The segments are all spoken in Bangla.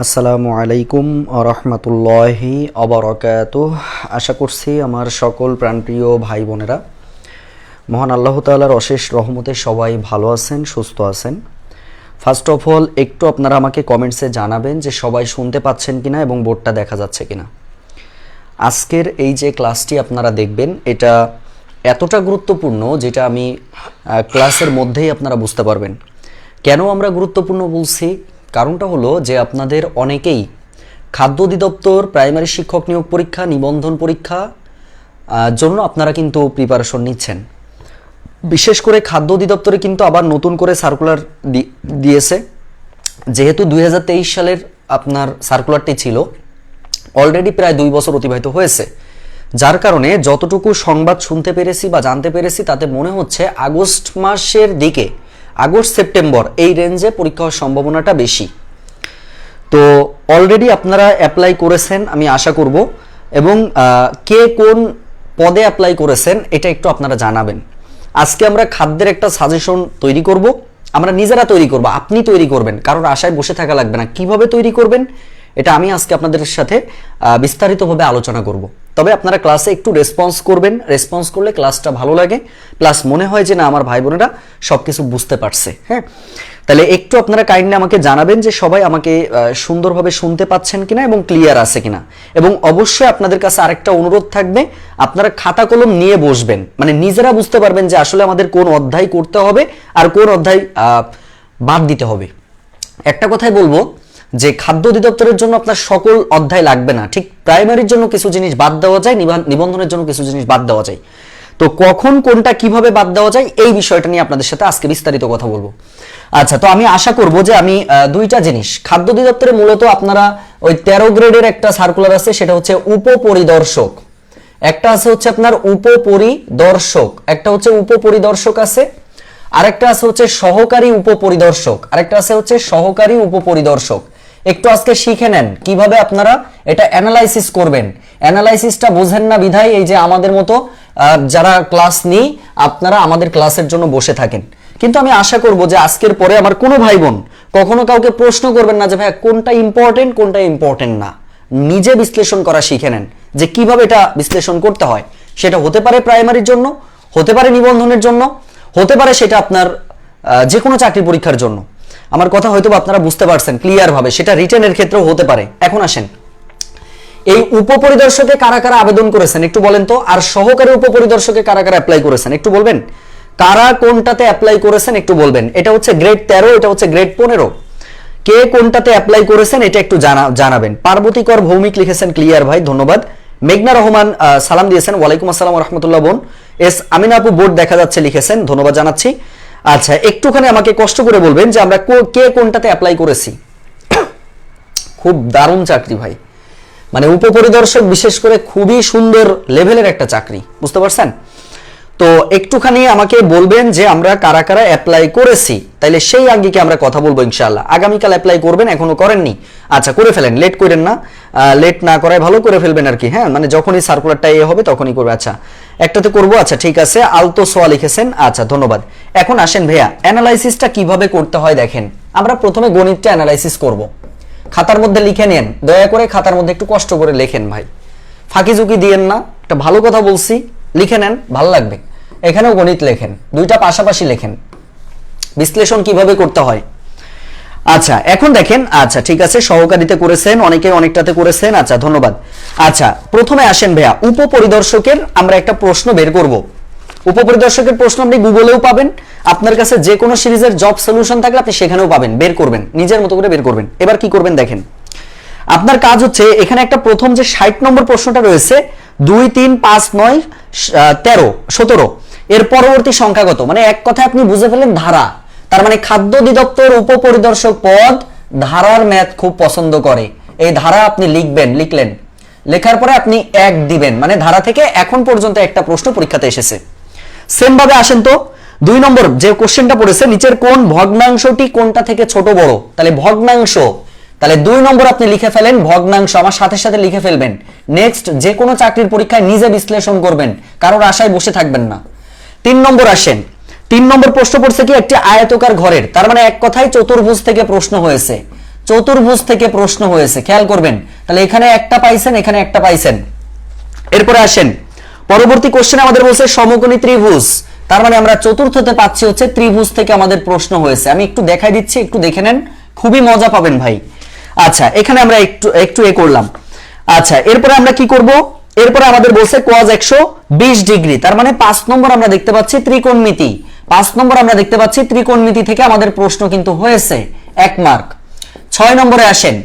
আসসালামু আলাইকুম রহমতুল্লাহি অবরকাতুহ। আশা করছি আমার সকল প্রাণপ্রিয় ভাই বোনেরা মহান আল্লাহ তাআলার অশেষ রহমতে সবাই ভালো আছেন, সুস্থ আছেন। ফার্স্ট অফ অল একটু আপনারা আমাকে কমেন্টসে জানাবেন যে সবাই শুনতে পাচ্ছেন কিনা এবং বোর্ডটা দেখা যাচ্ছে কিনা। আজকের এই যে ক্লাসটি আপনারা দেখবেন এটা এতটা গুরুত্বপূর্ণ যেটা আমি ক্লাসের মধ্যেই আপনারা বুঝতে পারবেন। কেন আমরা গুরুত্বপূর্ণ বলছি? কারণটা হলো যে আপনাদের অনেকেই খাদ্য অধিদপ্তর প্রাইমারি শিক্ষক নিয়োগ পরীক্ষা, নিবন্ধন পরীক্ষা জন্য আপনারা কিন্তু প্রিপারেশন নিচ্ছেন। বিশেষ করে খাদ্য অধিদপ্তরে কিন্তু আবার নতুন করে সার্কুলার দিয়েছে। যেহেতু 2023 সালের আপনার সার্কুলারটি ছিল, অলরেডি প্রায় 2 বছর অতিবাহিত হয়েছে, যার কারণে যতটুকু সংবাদ শুনতে পেরেছি বা জানতে পেরেছি তাতে মনে হচ্ছে আগস্ট মাসের দিকে, আগস্ট সেপ্টেম্বর এই রেঞ্জে পরীক্ষা হওয়ার সম্ভাবনাটা বেশি। তো অলরেডি আপনারা অ্যাপ্লাই করেছেন আমি আশা করব, এবং কে কোন পদে অ্যাপ্লাই করেছেন এটা একটু আপনারা জানাবেন। আজকে আমরা খাদ্যের একটা সাজেশন তৈরি করব, আমরা নিজেরা তৈরি করব, আপনি তৈরি করবেন, কারণ আশায় বসে থাকা লাগবে না। কিভাবে তৈরি করবেন এটা আমি আজকে আপনাদের সাথে বিস্তারিতভাবে আলোচনা করব। তবে আপনারা ক্লাসে একটু রেসপন্স করবেন, রেসপন্স করলে ক্লাসটা ভালো লাগে, প্লাস মনে হয় যে না আমার ভাই বোনেরা সব কিছু বুঝতে পারছে। হ্যাঁ, তাহলে একটু আপনারা কাইন্ডলি আমাকে জানাবেন যে সবাই আমাকে সুন্দরভাবে শুনতে পাচ্ছেন কিনা এবং ক্লিয়ার আছে কিনা। এবং অবশ্যই আপনাদের কাছে আরেকটা অনুরোধ থাকবে, আপনারা খাতা কলম নিয়ে বসবেন, মানে নিজেরা বুঝতে পারবেন যে আসলে আমাদের কোন অধ্যায় করতে হবে আর কোন অধ্যায় বাদ দিতে হবে। একটা কথাই বলবো যে খাদ্য অধিদপ্তরের জন্য আপনার সকল অধ্যায় লাগবে না, ঠিক প্রাইমারির জন্য কিছু জিনিস বাদ দেওয়া যায়, নিবন্ধনের জন্য কিছু জিনিস বাদ দেওয়া যায়। তো কখন কোনটা কিভাবে বাদ দেওয়া যায় এই বিষয়টা নিয়ে আপনাদের সাথে আজকে বিস্তারিত কথা বলবো। আচ্ছা, তো আমি আশা করব যে আমি দুইটা জিনিস খাদ্য অধিদপ্তরে মূলত আপনারা ওই 13 গ্রেডের একটা সার্কুলার আছে, সেটা হচ্ছে উপপরিদর্শক, একটা আছে হচ্ছে আপনার উপপরিদর্শক, একটা হচ্ছে উপপরিদর্শক আছে, আরেকটা আছে হচ্ছে সহকারী উপপরিদর্শক, আরেকটা আছে হচ্ছে সহকারী উপপরিদর্শক। একটু আজকে শিখে নেন কিভাবে আপনারা এটা অ্যানালাইসিস করবেন। অ্যানালাইসিসটা বোঝেন না বিধায় এই যে আমাদের মতো যারা ক্লাস নেই আপনারা আমাদের ক্লাসের জন্য বসে থাকেন। কিন্তু আমি আশা করব যে আজকের পরে আমার কোনো ভাই বোন কখনো কাউকে প্রশ্ন করবেন না যে ভাই কোনটা ইম্পর্টেন্ট কোনটা ইম্পর্টেন্ট না। নিজে বিশ্লেষণ করা শিখে নেন যে কিভাবে এটা বিশ্লেষণ করতে হয়। সেটা হতে পারে প্রাইমারির জন্য, হতে পারে নিবন্ধনের জন্য, হতে পারে সেটা আপনার যে কোনো চাকরি পরীক্ষার জন্য। আমার কথা হয়তো আপনারা বুঝতে পারছেন ক্লিয়ার ভাবে, সেটা রিটেনের ক্ষেত্রেও হতে পারে। এখন আসেন, এই উপপরিদর্শকে কারা কারা আবেদন করেছেন একটু বলেন তো, আর সহকারী উপপরিদর্শকে কারা কারা অ্যাপ্লাই করেছেন একটু বলবেন। কারা কোনটাতে অ্যাপ্লাই করেছেন একটু বলবেন। এটা হচ্ছে গ্রেড 13, এটা হচ্ছে গ্রেড 15। কে কোনটাতে অ্যাপ্লাই করেছেন এটা একটু জানাবেন। পার্বতী কর ভৌমিক লিখেছেন ক্লিয়ার ভাই, ধন্যবাদ। মেঘনা রহমান সালাম দিয়েছেন, ওয়ালাইকুম আসসালাম রাহমাতুল্লাহ বোন। এস আমিনা আপু বোর্ড দেখা যাচ্ছে লিখেছেন, ধন্যবাদ জানাচ্ছি। আচ্ছা, একটুখানি আমাকে কষ্ট করে বলবেন যে আমরা কে কোনটাতে অ্যাপ্লাই করেছি। খুব দারুণ চাকরি ভাই, মানে উপপরিদর্শক বিশেষ করে খুবই সুন্দর লেভেলের একটা চাকরি, বুঝতে পারছেন? তো একটুখানি আমাকে বলবেন যে আমরা কারা কারা অ্যাপ্লাই করেছি, তাইলে সেই আঙ্গিকে আমরা কথা বলবো ইনশাআল্লাহ। আগামীকাল অ্যাপ্লাই করবেন, এখনো করেননি, আচ্ছা করে ফেলেন, লেট করেন না, লেট না করায় ভালো, করে ফেলবেন আর কি। হ্যাঁ, মানে যখনই সার্কুলারটা হবে তখনই করবে। আচ্ছা, একটাতে করবো, আচ্ছা ঠিক আছে। আলতো সোয়া লিখেছেন, আচ্ছা ধন্যবাদ। এখন আসেন ভাইয়া, অ্যানালাইসিসটা কিভাবে করতে হয় দেখেন। আমরা প্রথমে গণিতটা অ্যানালাইসিস করব। খাতার মধ্যে লিখে নেন, দয়া করে খাতার মধ্যে একটু কষ্ট করে লেখেন ভাই, ফাঁকি ঝুঁকি দিয়েন না। একটা ভালো কথা বলছি, লিখে নেন, ভালো লাগবে। এখানেও গণিত লেখেন, দুইটা পাশাপাশি লেখেন, বিশ্লেষণ কিভাবে করতে হয়। আচ্ছা এখন দেখেন, আচ্ছা ঠিক আছে, সহকারীতে করেছেন, অনেকে অনেকটাতে করেছেন, আচ্ছা ধন্যবাদ। আচ্ছা প্রথমে আসেন ভাইয়া, উপপরিদর্শকের আমরা একটা প্রশ্ন বের করব। উপপরিদর্শকের প্রশ্ন আপনি গুগলেও পাবেন, আপনার কাছে যে কোনো সিরিজের জব সলিউশন থাকলে আপনি সেখানেও পাবেন, বের করবেন, নিজের মতো করে বের করবেন। এবার কি করবেন দেখেন, আপনার কাজ হচ্ছে এখানে একটা প্রথম যে 60 নম্বর প্রশ্নটা রয়েছে, 2 3 5 9 13 17, এর পরবর্তী সংখ্যাগত, মানে এক কথায় আপনি বুঝে ফেলেন ধারা। তার মানে খাদ্য অধিদপ্তর উপপরিদর্শক পদ ধারার ম্যাথ খুব পছন্দ করে, এই ধারা আপনি লিখবেন। লিখলেন, লেখার পরে আপনি 1 দিবেন, মানে ধারা থেকে এখন পর্যন্ত একটা প্রশ্ন পরীক্ষাতে এসেছে। সেম ভাবে আসেন তো 2 নম্বর যে কোশ্চেনটা পড়েছে, নিচের কোন ভগ্নাংশটি কোনটা থেকে ছোট বড়, তাহলে ভগ্নাংশ, তাহলে 2 নম্বর আপনি লিখে ফেলেন ভগ্নাংশ, আমার সাথে সাথে লিখে ফেলবেন। নেক্সট, যে কোনো চাকরির পরীক্ষায় নিজে বিশ্লেষণ করবেন, কারোর আশায় বসে থাকবেন না। 3 নম্বর আসেন, 3 নম্বর প্রশ্ন পড়ছে কি, একটি আয়তাকার ঘরের, তার মানে এক কথায় চতুর্ভুজ থেকে প্রশ্ন হয়েছে। চতুর্ভুজ থেকে প্রশ্ন হয়েছে, খেয়াল করবেন। তাহলে এখানে একটা পাইছেন, এখানে একটা পাইছেন। এরপরে আসেন পরবর্তী কোশ্চেন, আমাদের বলছে সমকোণী ত্রিভুজ, তার মানে আমরা চতুর্থতে পাচ্ছি হচ্ছে ত্রিভুজ থেকে আমাদের প্রশ্ন হয়েছে। আমি একটু দেখাই দিচ্ছি, একটু দেখে নেন, খুবই মজা পাবেন ভাই। আচ্ছা, এখানে আমরা একটু এ করলাম। আচ্ছা, এরপরে আমরা কি করব? এরপরে আমাদের বলছে cos 120 ডিগ্রি, তার মানে 5 নম্বর আমরা দেখতে পাচ্ছি ত্রিকোণমিতি। 5 নম্বর আমরা দেখতে পাচ্ছি ত্রিকোণমিতি থেকে আমাদের প্রশ্ন কিন্তু হয়েছে 1 মার্ক। 6 নম্বরে আসেন।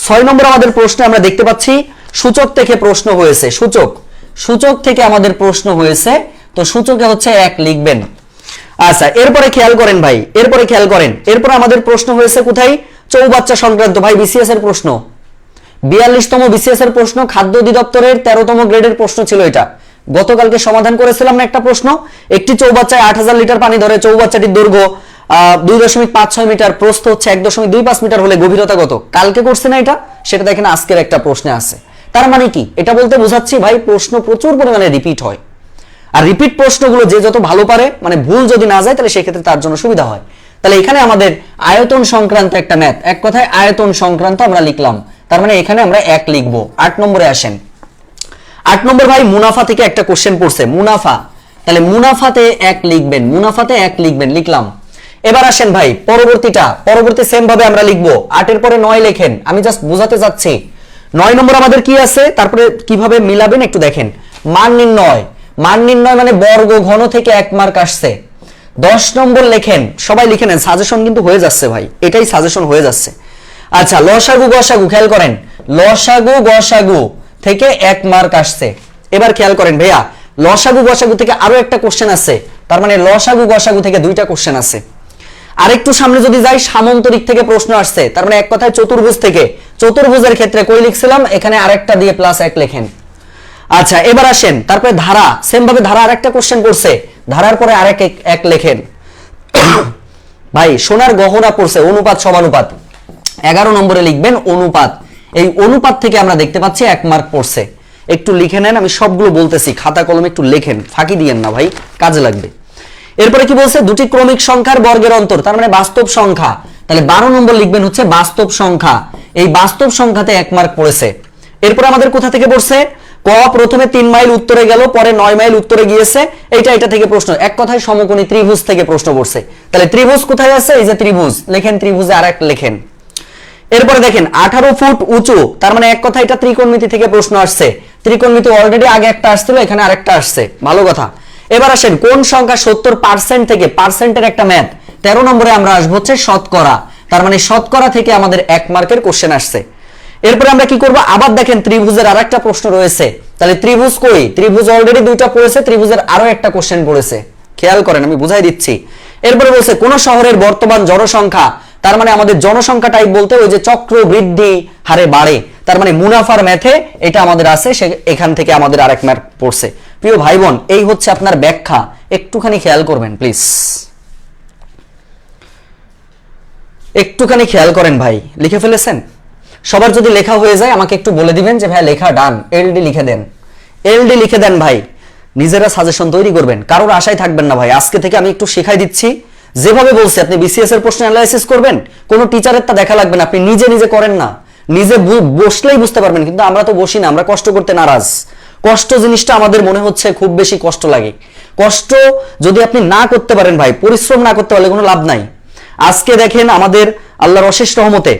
6 নম্বর আমাদের প্রশ্নে আমরা দেখতে পাচ্ছি সূচক থেকে প্রশ্ন হয়েছে। সূচক থেকে আমাদের প্রশ্ন হয়েছে, তো সূচকে হচ্ছে 1 লিখবেন। আচ্ছা, এরপরে খেয়াল করেন ভাই, এরপরে আমাদের প্রশ্ন হয়েছে কোথায়? চৌবাচ্চা সংক্রান্ত ভাই, বিসিএস এর প্রশ্ন, 42তম বিসিএস এর প্রশ্ন, খাদ্য অধিদপ্তরের 13তম গ্রেডের প্রশ্ন ছিল এটা। গতকালকে সমাধান করেছিলাম না একটা প্রশ্ন, একটি চৌবাচ্চায় 8000 লিটার পানি ধরে, চৌবাচ্চাটির দৈর্ঘ্য 2.56 মিটার, প্রস্থ হচ্ছে 1.25 মিটার হলে গভীরতা কত? কালকে করছে না এটা, সেটা দেখেন আজকের একটা প্রশ্নে আছে। তার মানে কি? এটা বলতে বোঝাচ্ছি ভাই প্রশ্ন প্রচুর পরিমাণে রিপিট হয়, আর রিপিট প্রশ্নগুলো যে যত ভালো পারে, মানে ভুল যদি না যায় তাহলে সেক্ষেত্রে তার জন্য সুবিধা হয়। তাহলে এখানে আমাদের আয়তন সংক্রান্ত একটা ম্যাথ, এক কথায় আয়তন সংক্রান্ত আমরা লিখলাম, তার মানে এখানে আমরা 1 লিখবো। 8 নম্বরে আসেন। 8 নম্বর ভাই মুনাফা থেকে একটা কোশ্চেন পড়ছে, মুনাফা, তাহলে মুনাফাতে 1 লিখবেন, মুনাফাতে 1 লিখবেন, লিখলাম। এবার আসেন ভাই পরবর্তী সেম ভাবে আমরা লিখবো। 8 এর পরে 9 লেখেন, আমি জাস্ট বোঝাতে যাচ্ছি। 9 নম্বর আমাদের কি আছে, তারপরে কিভাবে মিলাবেন একটু দেখেন। মান নির্ণয় মানে বর্গ ঘন থেকে 1 মার্ক আসছে। 10 নম্বর লেখেন, সবাই লিখে নেন, সাজেশন কিন্তু হয়ে যাচ্ছে ভাই, এটাই সাজেশন হয়ে যাচ্ছে। আচ্ছা, লসাগু গসাগু, খেয়াল করেন, লসাগু গসাগু থেকে 1 মার্ক আসছে। এবার খেয়াল করেন ভাইয়া, লসাগু গসাগু থেকে আরো একটা কোশ্চেন আছে, তার মানে লসাগু গসাগু থেকে 2টা কোশ্চেন আছে। আরেকটু সামনে যদি যাই, সামন্তরিক থেকে প্রশ্ন আসছে, তার মানে এক কথায় চতুর্ভুজ থেকে। চতুর্ভুজের ক্ষেত্রে কই লিখছিলাম, এখানে আরেকটা দিয়ে +1 লেখেন। আচ্ছা, এবার আসেন তারপরে ধারা, সেম ভাবে ধারা আরেকটা কোশ্চেন করছে, ধারার পরে আরেক 1 লেখেন। ভাই সোনার গহনা পড়ছে, অনুপাত সমানুপাত, 11 নম্বরে লিখবেন অনুপাত। এই অনুপাত থেকে আমরা দেখতে পাচ্ছি 1 মার্ক পড়ছে, একটু লিখে নেন, আমি সবগুলো বলতেছি, খাতা কলমে একটু লেখেন, ফাঁকি দিয়েন না ভাই, কাজে লাগবে। এরপরে কি বলছে? দুটি ক্রমিক সংখ্যার বর্গের অন্তর, তার মানে বাস্তব সংখ্যা, তাহলে 12 নম্বর লিখবেন হচ্ছে বাস্তব সংখ্যা। এই বাস্তব সংখ্যাতে 1 মার্ক পড়েছে। এরপর আমাদের কোথা থেকে পড়ছে? ক প্রথমে 3 মাইল উত্তরে গেল, পরে 9 মাইল উত্তরে গিয়েছে, এটা থেকে প্রশ্ন। এক কথায় সমকোণী ত্রিভুজ থেকে প্রশ্ন পড়ছে। তাহলে ত্রিভুজ কোথায় আছে? এই যে ত্রিভুজ, লেখেন ত্রিভুজে আরেক লেখেন। এরপরে দেখেন 18 ফুট উঁচু, তার মানে এক কথা এটা ত্রিকোণমিতি থেকে প্রশ্ন আসছে। ত্রিকোণমিতি অলরেডি আগে একটা আসছিল, এখানে আরেকটা আসছে, ভালো কথা। এবার আসেন কোন সংখ্যা 70% থেকে, পার্সেন্টের একটা ম্যাথ। 13 নম্বরে আমরা আসবো হচ্ছে শতকরা, তার মানে শতকরা থেকে আমাদের 1 মার্কের কোশ্চেন আসছে। এরপরে আমরা কি করব? আবার দেখেন ত্রিভুজের আরেকটা প্রশ্ন রয়েছে, তাহলে ত্রিভুজ কই? ত্রিভুজ অলরেডি 2টা পড়েছে, ত্রিভুজের আরো একটা কোশ্চেন পড়েছে, খেয়াল করেন, আমি বুঝাই দিচ্ছি। এরপরে বলছে কোন শহরের বর্তমান জনসংখ্যা, তার মানে আমাদের জনসংখ্যা টাইপ বলতে ওই যে চক্র বৃদ্ধি হারে বাড়ে, তার মানে মুনাফার ম্যাথে এটা আমাদের আছে, এখান থেকে আমাদের আরেক মার্ক পড়ছে। প্রিয় ভাই বোন, এই হচ্ছে আপনার ব্যাখ্যা, একটুখানি খেয়াল করবেন প্লিজ, একটুখানি খেয়াল করেন ভাই। লিখে ফেলেছেন? সবার যদি লেখা হয়ে যায় আমাকে একটু বলে দিবেন যে ভাই লেখা ডান, এলডি লিখে দেন, এলডি লিখে দেন ভাই। নিজেরা সাজেশন তৈরি করবেন, কারোর আশায় থাকবেন না ভাই। আজকে থেকে আমি একটু শেখাই দিচ্ছি, যেভাবে বলছি আপনি বিসিএস এর প্রশ্ন অ্যানালাইসিস করবেন, কোনো টিচারের তা দেখা লাগবে না, আপনি নিজে নিজে করেন না, নিজে বসলেই বুঝতে পারবেন। কিন্তু আমরা তো বসি না, আমরা কষ্ট করতে নারাজ। কষ্ট জিনিসটা আমাদের মনে হচ্ছে খুব বেশি কষ্ট লাগে। কষ্ট যদি আপনি না করতে পারেন ভাই, পরিশ্রম না করতে পারলে কোনো লাভ নাই। আজকে দেখেন আমাদের আল্লাহর অশেষ রহমতে,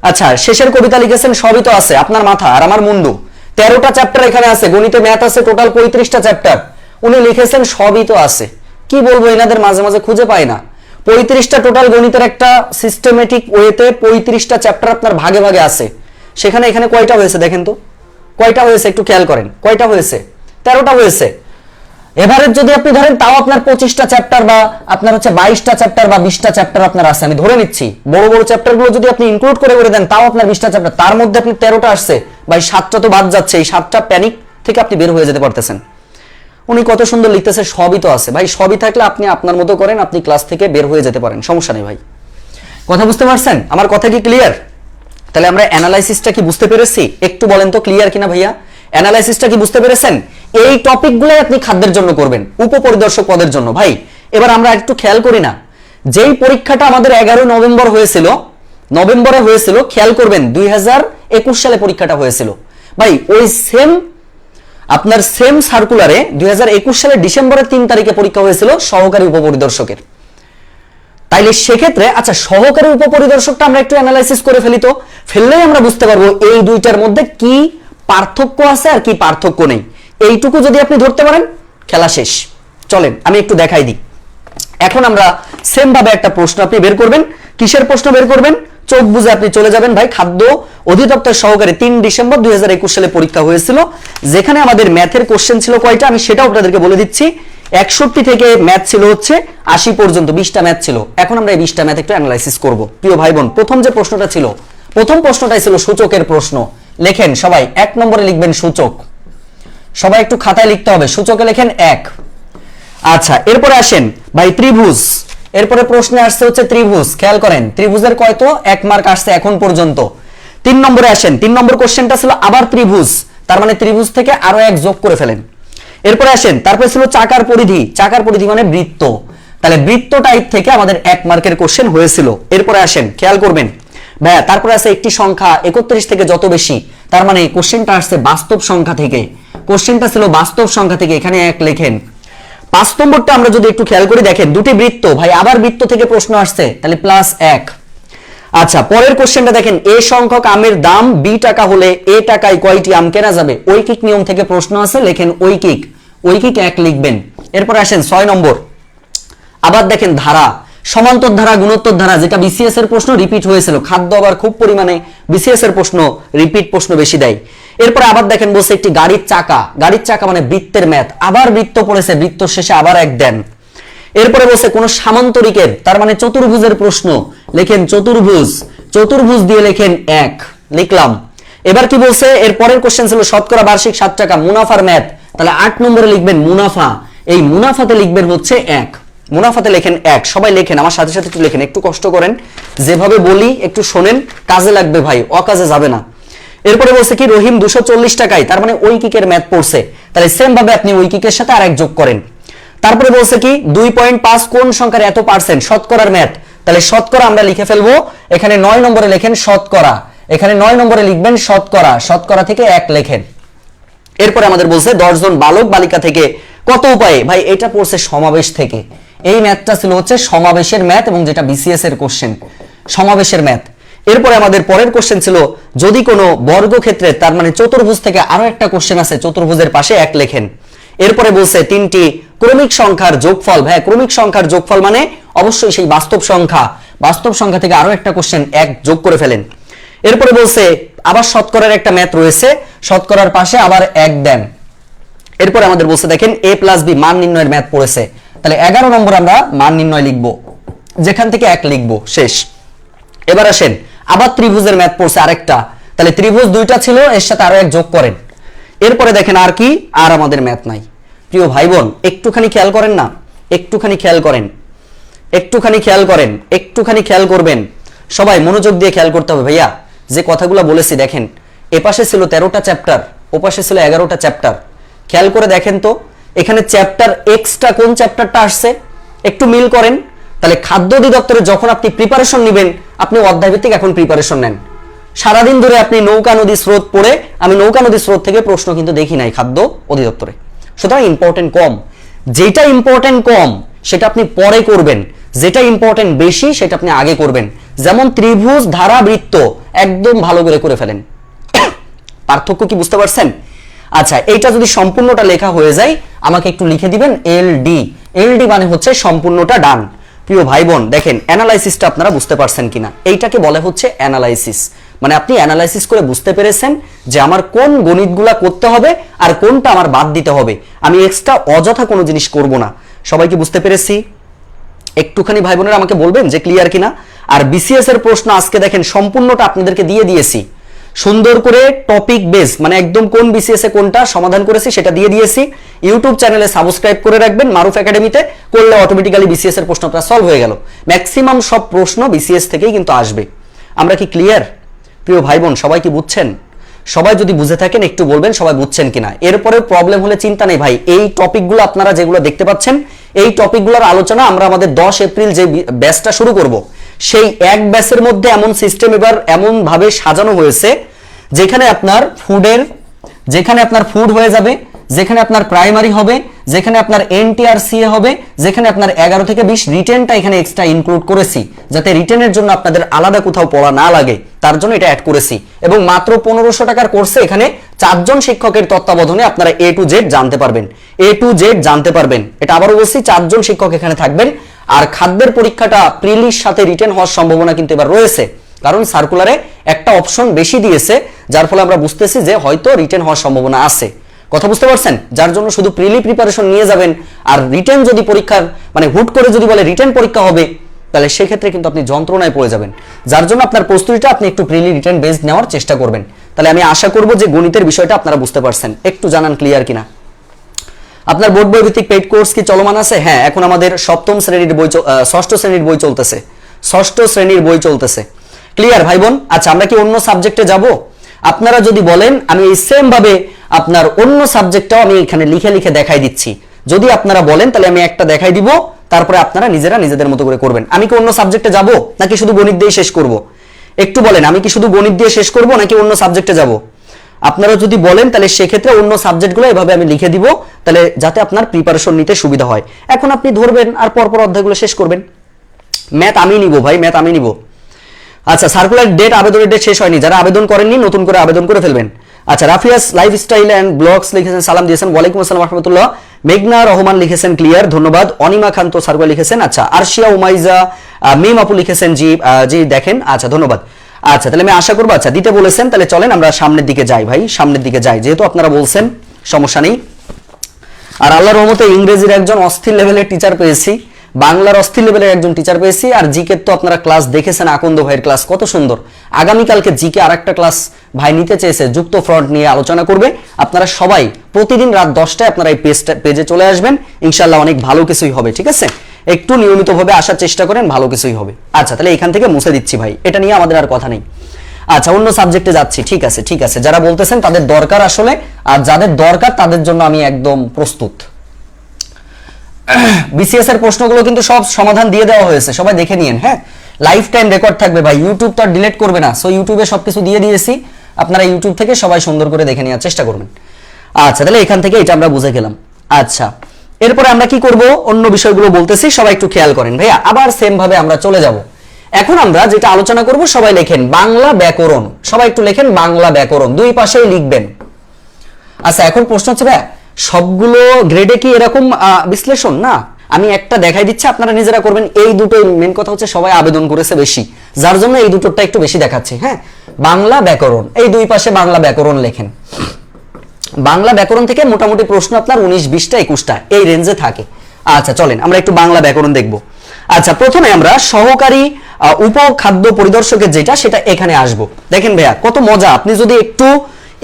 আচ্ছা শেষের কবিতা লিখেছেন সবই তো আছে, আপনার মাথা আর আমার মুন্ডু, 13টা চ্যাপ্টার এখানে আছে, গণিতে ম্যাথ আছে টোটাল 35টা চ্যাপ্টার, উনি লিখেছেন সবই তো আছে। কি বলবো, এনাদের মাঝে মাঝে খুঁজে পাই না। 35টা টোটাল গণিতের একটা সিস্টেমেটিক ওয়েতে 35টা চ্যাপ্টার আপনার ভাগে ভাগে আছে, সেখানে এখানে কয়টা হয়েছে দেখেন তো, কয়টা হয়েছে একটু খেয়াল করেন, কয়টা হয়েছে? 13টা হয়েছে। এভারেজ যদি আপনি ধরেন তাও আপনার 25টা চ্যাপ্টার বা আপনার হচ্ছে 22টা চ্যাপ্টার বা 20টা চ্যাপ্টার আপনার আছে, আমি ধরে নিচ্ছি। বড় বড় চ্যাপ্টার গুলো যদি আপনি ইনক্লুড করে দেন তাও আপনার 20টা চ্যাপ্টার, তার মধ্যে আপনি 13টা আসছে ভাই, 7টা তো বাদ যাচ্ছে। এই 7টা প্যানিক থেকে আপনি বের হয়ে যেতে পারতেছেন। উনি কত সুন্দর লিখতেছে সবই তো আছে ভাই, সবই থাকলে আপনি আপনার মতো করেন, আপনি ক্লাস থেকে বের হয়ে যেতে পারেন, সমস্যা নেই ভাই। কথা বুঝতে পারছেন? আমার কথা কি ক্লিয়ার? তাহলে আমরা অ্যানালাইসিসটা কি বুঝতে পেরেছি? একটু বলেন তো ক্লিয়ার কিনা ভাইয়া, অ্যানালাইসিসটা কি বুঝতে পেরেছেন? এই টপিকগুলোই আপনি খাদ্যের জন্য করবেন, উপপরিদর্শক পদের জন্য। ভাই এবার আমরা একটু খেয়াল করি না, যেই পরীক্ষাটা আমাদের 11 নভেম্বর হয়েছিল, নভেম্বরে হয়েছিল, খেয়াল করবেন 2021 সালে পরীক্ষাটা হয়েছিল ভাই। ওই আপনার সেম সার্কুলারে 2021 সালের ডিসেম্বরের 3 তারিখে পরীক্ষা হয়েছিল সহকারী উপপরিদর্শকের। তাইলে সেক্ষেত্রে আচ্ছা সহকারী উপপরিদর্শকটা আমরা একটু অ্যানালাইসিস করে ফেলি, তো ফেললেই আমরা বুঝতে পারবো এই দুইটার মধ্যে কি পার্থক্য আছে আর কি পার্থক্য নেই। এইটুকু যদি আপনি ধরতে পারেন খেলা শেষ। চলেন আমি একটু দেখাই দিই। এখন আমরা সেম ভাবে একটা প্রশ্ন আপনি বের করবেন। কিসের প্রশ্ন বের করবেন? চোখ বুঝে আপনি চলে যাবেন ভাই, খাদ্য অধিদপ্তর সহকারী 3 ডিসেম্বর 2021 সালে পরীক্ষা হয়েছিল, যেখানে আমাদের ম্যাথের কোশ্চেন ছিল কয়টা আমি সেটাও আপনাদেরকে বলে দিচ্ছি। 61 থেকে ম্যাথ ছিল হচ্ছে 80 পর্যন্ত 20টা ম্যাথ ছিল। এখন আমরা এই 20টা ম্যাথ একটু অ্যানালাইসিস করব। প্রিয় ভাই বোন, প্রথম যে প্রশ্নটা ছিল, প্রথম প্রশ্নটাই ছিল সূচকের প্রশ্ন। লেখেন সবাই, 1 নম্বরে লিখবেন সূচক। সবাই একটু খাতায় লিখতে হবে, সূচকে লেখেন 1। আচ্ছা এরপরে আসেন ভাই ত্রিভুজ। এরপরে প্রশ্নে আসছে হচ্ছে ত্রিভুজ। খেয়াল করেন ত্রিভুজের কয়ত 1 মার্ক আসছে এখন পর্যন্ত। 3 নম্বরে আসেন, 3 নম্বর কোশ্চেনটা ছিল আবার ত্রিভুজ, তার মানে ত্রিভুজ থেকে আরো 1 যোগ করে ফেলেন। এরপরে আসেন, তারপরে ছিল চাকার পরিধি। চাকার পরিধি মানে বৃত্ত, তাহলে বৃত্ত টাইপ থেকে আমাদের 1 মার্কের কোশ্চেন হয়েছিল। এরপরে আসেন খেয়াল করবেন ভাইয়া, তারপরে আছে একটি সংখ্যা 31 থেকে যত বেশি, তার মানে কোশ্চেনটা আসছে বাস্তব সংখ্যা থেকে। কোশ্চেনটা ছিল বাস্তব সংখ্যা থেকে, এখানে 1 লেখেন। 5 নম্বরটা আমরা যদি একটু খেয়াল করি, দেখেন দুটি বৃত্ত ভাই, আবার বৃত্ত থেকে প্রশ্ন আসছে, তাহলে +1। আচ্ছা পরের কোশ্চেনটা দেখেন, এ সংখ্যক আমের দাম b টাকা হলে এ টাকায় কয়টি আম কেনা যাবে? ঐকিক নিয়ম থেকে প্রশ্ন আছে, লেখেন ঐকিক। ঐকিক 1 লিখবেন। এরপর আসেন 6 নম্বর, আবার দেখেন ধারা, সমান্তর ধারা গুণোত্তর ধারা, যেটা বিসিএস এর প্রশ্ন রিপিট হয়েছিল। খাদ্য আবার খুব পরিমাণে বিসিএস এর প্রশ্ন রিপিট প্রশ্ন বেশি দেয়। এরপরে আবার দেখেন বলছে একটি গাড়ির চাকা। গাড়ির চাকা মানে বৃত্তের ম্যাথ, আবার বৃত্ত পড়েছে, বৃত্ত শেষে আবার 1 দেন। এরপরে বলছে কোন সামান্তরিকের, তার মানে চতুর্ভুজের প্রশ্ন, লেখেন চতুর্ভুজ। চতুর্ভুজ দিয়ে লেখেন 1 লিখলাম। এবার কি বলছে, এর পরের কোশ্চেন ছিল শতকরা বার্ষিক 7 টাকা মুনাফার ম্যাথ, তাহলে 8 নম্বরে লিখবেন মুনাফা। এই মুনাফাতে লিখবেন হচ্ছে 1, মুনাফাতে লেখেন 1। সবাই লেখেন, আমার সাথে সাথে একটু লেখেন, একটু কষ্ট করেন, যেভাবে বলি একটু শোনেন, কাজে লাগবে ভাই, অকাজে যাবে না। এরপরে বলছে কি রহিম 240 টাকায়, তার মানে ঐকিকের ম্যাথ পড়ছে, তাহলে সেম ভাবে আপনি ঐকিকের সাথে আরেক যোগ করেন। তারপরে বলছে কি 2.5 কোন সংখ্যার এত পার্সেন্ট, শতকরার ম্যাথ, তাহলে শতকরা আমরা লিখে ফেলবো। এখানে 9 নম্বরে লেখেন শতকরা, এখানে 9 নম্বরে লিখবেন শতকরা। শতকরা থেকে 1 লেখেন। এরপরে আমাদের বলছে 10 জন বালক বালিকা থেকে কত উপায়ে, ভাই এটা পড়ছে সমাবেশ থেকে। এই ম্যাথটা ছিল হচ্ছে সমাবেশের ম্যাথ, এবং যেটা বিসিএস এর কোশ্চেন, সমাবেশের ম্যাথ। এরপরে আমাদের পরের কোশ্চেন ছিল যদি কোনো বর্গক্ষেত্রে, তার মানে চতুর্ভুজ থেকে আরো একটা কোশ্চেন আছে, চতুর্ভুজের পাশে 1 লেখেন। এরপরে বলছে 3টি ক্রমিক সংখ্যার যোগফল। ভাই ক্রমিক সংখ্যার যোগফল মানে অবশ্যই সেই বাস্তব সংখ্যা, বাস্তব সংখ্যা থেকে আরো একটা কোশ্চেন 1 যোগ করে ফেলেন। এরপরে বলছে আবার শতকরার একটা ম্যাথ রয়েছে, শতকরার পাশে আবার 1 দেন। এরপরে আমাদের বলছে দেখেন a+b মান নির্ণয়ের ম্যাথ পড়েছে, তাহলে 11 নম্বর আমরা মান নির্ণয় লিখবো, যেখান থেকে 1 লিখবো, শেষ। এবার আসেন আবার ত্রিভুজের ম্যাথ পড়ছে আরেকটা, তাহলে ত্রিভুজ 2টা ছিল, এর সাথে আরো 1 যোগ করেন। এরপরে দেখেন আর কি, আর আমাদের ম্যাথ নাই। প্রিয় ভাই বোন একটুখানি খেয়াল করেন না, একটুখানি খেয়াল করেন, একটুখানি খেয়াল করেন, একটুখানি খেয়াল করবেন, সবাই মনোযোগ দিয়ে খেয়াল করতে হবে। ভাইয়া যে কথাগুলো বলেছি দেখেন, এপাশে ছিল 13টা চ্যাপ্টার, ওপাশে ছিল 11টা চ্যাপ্টার। খেয়াল করে দেখেন তো এখানে চ্যাপ্টার এক্সট্রা কোন চ্যাপ্টারটা আসছে, একটু মিল করেন। তাহলে খাদ্য অধিদপ্তরে যখন আপনি প্রিপারেশন নেবেন, আপনি অধ্যায়ভিত্তিক এখন প্রিপারেশন নেন। সারাদিন ধরে আপনি নৌকা নদী স্রোত পড়ে, আমি নৌকা নদী স্রোত থেকে প্রশ্ন কিন্তু দেখি নাই খাদ্য অধিদপ্তরে, সুতরাং ইম্পর্টেন্ট কম। যেটা ইম্পর্টেন্ট কম সেটা আপনি পরে করবেন, যেটা ইম্পর্টেন্ট বেশি সেটা আপনি আগে করবেন। যেমন ত্রিভুজ ধারা বৃত্ত একদম ভালো করে ফেলেন। পার্থক্য কি বুঝতে পারছেন? আচ্ছা এইটা যদি সম্পূর্ণটা লেখা হয়ে যায় আমাকে একটু লিখে দিবেন এলডি। এলডি মানে হচ্ছে সম্পূর্ণটা ডান। প্রিয় ভাই বোন দেখেন অ্যানালাইসিসটা আপনারা বুঝতে পারছেন কিনা, এইটাকে বলে হচ্ছে অ্যানালাইসিস। মানে আপনি অ্যানালাইসিস করে বুঝতে পেরেছেন যে আমার কোন গণিতগুলা করতে হবে আর কোনটা আমার বাদ দিতে হবে। আমি এক্সট্রা অযথা কোনো জিনিস করব না। সবাই কি বুঝতে পেরেছি? একটুখানি ভাই বোনেরা আমাকে বলবেন যে ক্লিয়ার কিনা। আর বিসিএস এর প্রশ্ন আজকে দেখেন সম্পূর্ণটা আপনাদেরকে দিয়ে দিয়েছি, সুন্দর করে টপিক বেস, মানে একদম কোন বিসিএস এ কোনটা সমাধান করেছি সেটা দিয়ে দিয়েছি। ইউটিউব চ্যানেলে সাবস্ক্রাইব করে রাখবেন মারুফ একাডেমিতে, করলে অটোমেটিক্যালি বিসিএস এর প্রশ্নটা সলভ হয়ে গেল। ম্যাক্সিমাম সব প্রশ্ন বিসিএস থেকেই কিন্তু আসবে। আমরা কি ক্লিয়ার? প্রিয় ভাই বোন সবাই কি বুঝছেন? সবাই যদি বুঝে থাকেন একটু বলবেন সবাই বুঝছেন কিনা। এরপরে প্রবলেম হলে চিন্তা নেই ভাই, এই টপিকগুলো আপনারা যেগুলো দেখতে পাচ্ছেন এই টপিকগুলোর আলোচনা আমরা আমাদের 10 এপ্রিল যে ব্যাচটা শুরু করব সেই এক ব্যাচের মধ্যে এমন সিস্টেম এবার এমন ভাবে সাজানো হয়েছে যেখানে আপনার ফুড হয়ে যাবে, যেখানে আপনার প্রাইমারি হবে, যেখানে আপনার এনটিআরসিএ হবে, যেখানে আপনার 11 থেকে 20 রিটেনটা এখানে এক্সট্রা ইনক্লুড করেছি, যাতে রিটেনের জন্য আপনাদের আলাদা কোথাও পড়া না লাগে, তার জন্য এটা অ্যাড করেছি। এবং মাত্র 1500 টাকার কোর্সে এখানে 4 জন শিক্ষকের তত্ত্বাবধানে আপনারা A to Z জানতে পারবেন। এটা আবারও বলছি, 4 জন শিক্ষক এখানে থাকবেন। আর খাদ্যের পরীক্ষাটা প্রিলির সাথে রিটেন হওয়ার সম্ভাবনা কিন্তু এবার রয়েছে, কারণ সার্কুলারে একটা অপশন বেশি দিয়েছে, যার ফলে আমরা বুঝতেছি যে হয়তো রিটেন হওয়ার সম্ভাবনা আছে। কথা বুঝতে পারছেন? যার জন্য শুধু প্রিলি প্রিপারেশন নিয়ে যাবেন, আর রিটেন যদি পরীক্ষার মানে হুট করে যদি বলে রিটেন পরীক্ষা হবে, তাহলে সেক্ষেত্রে কিন্তু আপনি যন্ত্রণায় পড়ে যাবেন। যার জন্য আপনার প্রস্তুতিটা আপনি একটু প্রিলি রিটেন বেসড নেওয়ার চেষ্টা করবেন। তাহলে আমি আশা করব যে গণিতের বিষয়টা আপনারা বুঝতে পারছেন। একটু জানান ক্লিয়ার কিনা। আপনার বোর্ড বই ভিত্তিক পেইড কোর্স কি চলমান আছে? হ্যাঁ, এখন আমাদের ষষ্ঠ শ্রেণীর বই চলতেছে। ক্লিয়ার ভাই বোন? আচ্ছা, আমরা কি অন্য সাবজেক্টে যাব? আপনারা যদি বলেন আমি এই সেম ভাবে আপনার অন্য সাবজেক্টটাও আমি এখানে লিখে দেখাই দিচ্ছি। যদি আপনারা বলেন তাহলে আমি একটা দেখাই দিব, তারপরে আপনারা নিজেদের মতো করে করবেন। আমি কি অন্য সাবজেক্টে যাব নাকি শুধু গণিত দিয়ে শেষ করব? একটু বলেন, আমি কি শুধু গণিত দিয়ে শেষ করব নাকি অন্য সাবজেক্টে যাব? আপনারা যদি বলেন তাহলে সেক্ষেত্রে অন্য সাবজেক্টগুলো এভাবে আমি লিখে দিব, তাহলে যাতে আপনার প্রিপারেশন নিতে সুবিধা হয়। এখন আপনি ধরবেন আর পরপর অধ্যায়গুলো শেষ করবেন। ম্যাথ আমি নিব ভাই, ম্যাথ আমি নিব। আচ্ছা, সার্কুলার ডেট, আবেদনের ডেট শেষ হয়নি, যারা আবেদন করেননি নতুন করে আবেদন করে ফেলবেন। আচ্ছা, রাফিয়াস লাইফস্টাইল এন্ড ব্লগস লিখেছেন, সালাম দিয়েছেন, ওয়ালাইকুম আসসালাম রাহমাতুল্লাহ। মেঘনা রহমান লিখেছেন ক্লিয়ার, ধন্যবাদ। অনিমা খান তো সার্কুলার লিখেছেন। আচ্ছা, আরশিয়া উমাইজা মিম আপু লিখেছেন জি দেখেন। আচ্ছা, ধন্যবাদ। আচ্ছা, তাহলে আমি আশা করবো আচ্ছা দিতে বলেছেন, তাহলে চলেন আমরা সামনের দিকে যাই ভাই, সামনের দিকে যাই, যেহেতু আপনারা বলছেন সমস্যা নেই। আর আল্লাহর রহমতে ইংরেজির একজন অস্থির লেভেলের টিচার পেয়েছি, বাংলার অস্থির লেভেলের একজন টিচার পেয়েছি, আর জিকে তো আপনারা ক্লাস দেখেছেন, আকন্দ ভাইয়ের ক্লাস কত সুন্দর। আগামীকালকে জিকে আরেকটা ক্লাস ভাই নিতে চেয়েছে, যুক্ত ফ্রন্ট নিয়ে আলোচনা করবে। আপনারা সবাই প্রতিদিন রাত 10টায় আপনারা এই পেজে চলে আসবেন, ইনশাআল্লাহ অনেক ভালো কিছুই হবে। ঠিক আছে, একটু নিয়মিতভাবে আসার চেষ্টা করেন, ভালো কিছুই হবে। আচ্ছা, তাহলে এখান থেকে মুছে দিচ্ছি ভাই, এটা নিয়ে আমাদের আর কথা নেই। আচ্ছা, অন্য সাবজেক্টে যাচ্ছি। ঠিক আছে, যারা বলতেছেন তাদের দরকার আসলে, আর যাদের দরকার তাদের জন্য আমি একদম প্রস্তুত। বিসিএস এর প্রশ্নগুলো কিন্তু সব সমাধান দিয়ে দেওয়া হয়েছে, সবাই দেখে নিয়েন। হ্যাঁ, লাইফ টাইম রেকর্ড থাকবে ভাই, ইউটিউব তো আর ডিলিট করবে না, সো ইউটিউবে সবকিছু দিয়ে দিয়েছি, আপনারা ইউটিউব থেকে সবাই সুন্দর করে দেখে নেওয়ার চেষ্টা করবেন। আচ্ছা, তাহলে এখান থেকে এটা আমরা বুঝে গেলাম। আচ্ছা, এরপরে আমরা কি করব, অন্য বিষয়গুলো বলতেছি, সবাই একটু খেয়াল করেন ভাইয়া। আবার সেম ভাবে আমরা চলে যাব। এখন আমরা যেটা আলোচনা করব, সবাই লেখেন বাংলা ব্যাকরণ, সবাই একটু লেখেন বাংলা ব্যাকরণ, দুই পাশেই লিখবেন। আচ্ছা, এখন প্রশ্ন হচ্ছে ভাইয়া সবগুলো গ্রেডে কি এরকম বিশ্লেষণ? না, আমি একটা দেখাই দিচ্ছি, আপনারা নিজেরা করবেন। এই দুটোই মেন কথা হচ্ছে সবাই আবেদন করেছে বেশি, যার জন্য এই দুটোটা একটু বেশি দেখাচ্ছে। হ্যাঁ, বাংলা ব্যাকরণ, এই দুই পাশে বাংলা ব্যাকরণ লেখেন। বাংলা ব্যাকরণ থেকে মোটামুটি প্রশ্ন আপনার 19, 20টা 21টা এই রেঞ্জে থাকে। আচ্ছা, চলেন আমরা একটু বাংলা ব্যাকরণ দেখব। আচ্ছা, প্রথমে আমরা সহকারী উপখাদ্য পরিদর্শকের যেটা, সেটা এখানে আসব। দেখেন ভাইয়া কত মজা, আপনি যদি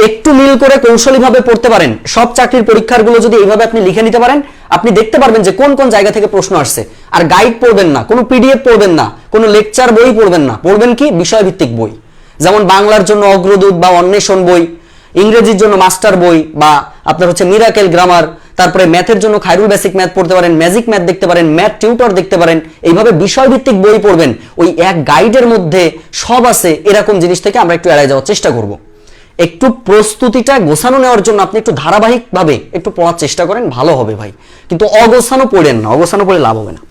একটু মিল করে কৌশলী ভাবে পড়তে পারেন, সব চাকরির পরীক্ষার গুলো যদি এইভাবে আপনি লিখে নিতে পারেন, আপনি দেখতে পারবেন যে কোন কোন জায়গা থেকে প্রশ্ন আসছে। আর গাইড পড়বেন না, কোনো পিডিএফ পড়বেন না, কোনো লেকচার বই পড়বেন না, পড়বেন কি বিষয়ভিত্তিক বই, যেমন বাংলার জন্য অগ্রদূত বা অন্বেষণ বই, ইংরেজির জন্য মাস্টার বই বা আপনার হচ্ছে মিরাকেল গ্রামার, তারপরে ম্যাথের জন্য খায়রুল বেসিক ম্যাথ পড়তে পারেন, ম্যাজিক ম্যাথ দেখতে পারেন, ম্যাথ টিউটর দেখতে পারেন। এইভাবে বিষয়ভিত্তিক বই পড়বেন, ওই এক গাইডের মধ্যে সব আছে, এরকম জিনিস থেকে আমরা একটু এড়িয়ে যাওয়ার চেষ্টা করব। একটু প্রস্তুতিটা গোছানো নেওয়ার জন্য আপনি একটু ধারাবাহিকভাবে একটু পড়ার চেষ্টা করেন, ভালো হবে ভাই। কিন্তু অগোছানো পড়েন না, অগোছানো পড়ে লাভ হবে না।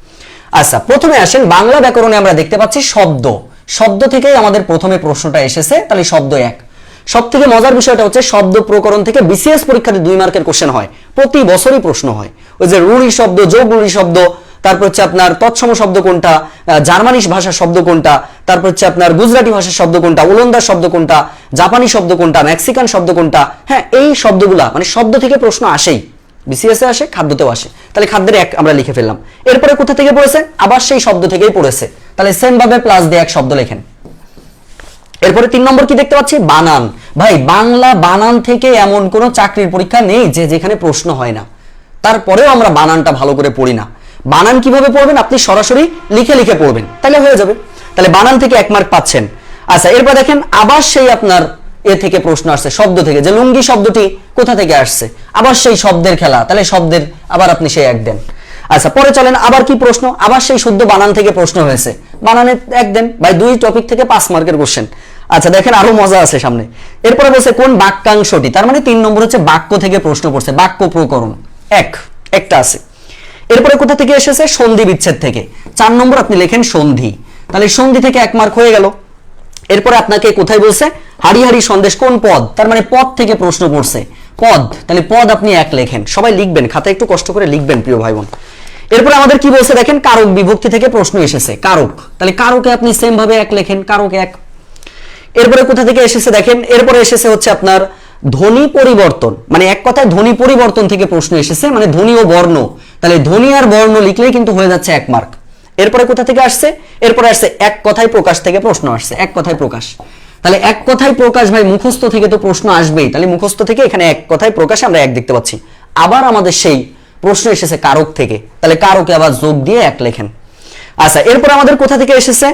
আচ্ছা, প্রথমে আসেন বাংলা ব্যাকরণে আমরা দেখতে পাচ্ছি শব্দ থেকেই আমাদের প্রথমে প্রশ্নটা এসেছে, তাহলে শব্দ 1। সব থেকে মজার বিষয়টা হচ্ছে শব্দ প্রকরণ থেকে বিসিএস পরীক্ষাতে 2 মার্কের কোশ্চেন হয়, প্রতি বছরই প্রশ্ন হয়। ওই যে রুড়ি শব্দ, যোগ রুড়ি শব্দ, তারপর হচ্ছে আপনার তৎসম শব্দ কোনটা, জার্মানিশ ভাষার শব্দ কোনটা, তারপর হচ্ছে আপনার গুজরাটি ভাষার শব্দ কোনটা, ওলন্দাজ শব্দ কোনটা, জাপানি শব্দ কোনটা, মেক্সিকান শব্দ কোনটা। হ্যাঁ, এই শব্দগুলা মানে শব্দ থেকে প্রশ্ন আসেই, বিসিএস এ আসে, খাদ্যতেও আসে। তাহলে খাদ্যের 1 আমরা লিখে ফেললাম। এরপরে কোথা থেকে পড়েছে? আবার সেই শব্দ থেকেই পড়েছে, তাহলে সেম ভাবে প্লাস দিয়ে 1 শব্দ লেখেন। এরপরে 3 নম্বর কি দেখতে পাচ্ছি? বানান। ভাই, বাংলা বানান থেকে এমন কোন চাকরির পরীক্ষা নেই যে যেখানে প্রশ্ন হয় না, তারপরেও আমরা বানানটা ভালো করে পড়ি না। বানান কিভাবে পড়বেন? আপনি সরাসরি লিখে পড়বেন, তাহলে হয়ে যাবে। তাহলে বানান থেকে 1 মার্ক পাচ্ছেন। আচ্ছা, এরপর দেখেন আবার সেই আপনার থেকে প্রশ্ন আসছে, শব্দ থেকে, যে লুঙ্গি শব্দটি কোথা থেকে আসছে, আবার সেই শব্দের খেলা, তাহলে শব্দের আবার আপনি সেই 1 দেন। আচ্ছা পরে চলেন আবার কি প্রশ্ন, আবার সেই শুদ্ধ বানান থেকে প্রশ্ন হয়েছে, বানানে এক দেন ভাই, 2 টপিক থেকে 5 মার্কের কোশ্চেন। আচ্ছা দেখেন আরো মজা আছে সামনে। এরপরে বলছে কোন বাক্যাংশটি, তার মানে 3 নম্বর হচ্ছে বাক্য থেকে প্রশ্ন পড়ছে, বাক্য প্রকরণ একটা আছে। এরপরে কোথা থেকে এসেছে, সন্ধি বিচ্ছেদ থেকে। 4 নম্বর আপনি লেখেন সন্ধি, তাহলে সন্ধি থেকে 1 মার্ক হয়ে গেল। এরপরে আপনাকে কোথায় বলছে, হাড়ি হাড়ি সন্দেশ কোন পদ, তার মানে পদ থেকে প্রশ্ন পড়ছে, পদ, তাহলে পদ আপনি 1 লেখেন, সবাই লিখবেন, খাতায় একটু কষ্ট করে লিখবেন প্রিয় ভাই বোন। এরপরে আমাদের কি বলছে দেখেন, কারক বিভক্তি থেকে প্রশ্ন এসেছে, কারক, তাহলে কারকে আপনি সেম ভাবে 1 লেখেন, কারক 1। এরপরে কোথা থেকে এসেছে দেখেন, এরপরে এসেছে হচ্ছে আপনার ধ্বনি পরিবর্তন, মানে এক কথায় ধ্বনি পরিবর্তন থেকে প্রশ্ন এসেছে, মানে ধ্বনি ও বর্ণ, তাহলে ধ্বনি আর বর্ণ লিখলেই কিন্তু হয়ে যাচ্ছে 1 মার্ক। এরপরে কোথা থেকে আসছে, এরপরে আসছে এক কথায় প্রকাশ থেকে প্রশ্ন আসছে, এক কথায় প্রকাশ, তাহলে এক কথায় প্রকাশ ভাই মুখস্থ থেকে তো প্রশ্ন আসবেই, তাহলে মুখস্থ থেকে এখানে এক কথায় প্রকাশে আমরা 1 দেখতে পাচ্ছি। আবার আমাদের সেই প্রশ্ন এসেছে কারক থেকে, তাহলে কারকে আবার যোগ দিয়ে 1 লেখেন। আচ্ছা এরপরে আমাদের কোথা থেকে এসেছে,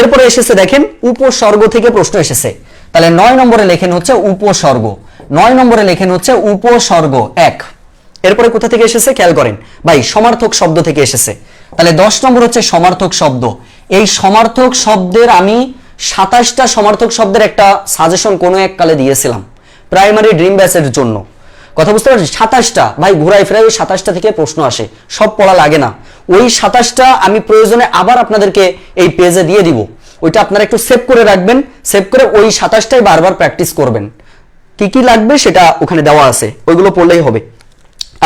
এরপরে এসেছে দেখেন উপসর্গ থেকে প্রশ্ন এসেছে, তাহলে 9 নম্বরে লেখেন হচ্ছে উপসর্গ, 9 নম্বরে লেখেন হচ্ছে উপসর্গ 1। এরপরে কোথা থেকে এসেছে খেয়াল করেন ভাই, সমার্থক শব্দ থেকে এসেছে, তাহলে 10 নম্বর হচ্ছে সমার্থক শব্দ। এই সমার্থক শব্দের আমি 27টা সমার্থক শব্দের একটা সাজেশন কোনো এক কালে দিয়েছিলাম প্রাইমারি ড্রিম ব্যাচের জন্য, কথা বুঝতে পারছি। 27টা ভাই ঘুরাই ফেরাই ওই 27টা থেকে প্রশ্ন আসে, সব পড়া লাগে না, ওই 27টা আমি প্রয়োজনে আবার আপনাদেরকে এই পেজে দিয়ে দিব, ওইটা আপনারা একটু সেভ করে রাখবেন, সেভ করে ওই 27টাই বারবার প্র্যাকটিস করবেন, কি কি লাগবে সেটা ওখানে দেওয়া আছে, ওইগুলো পড়লেই হবে।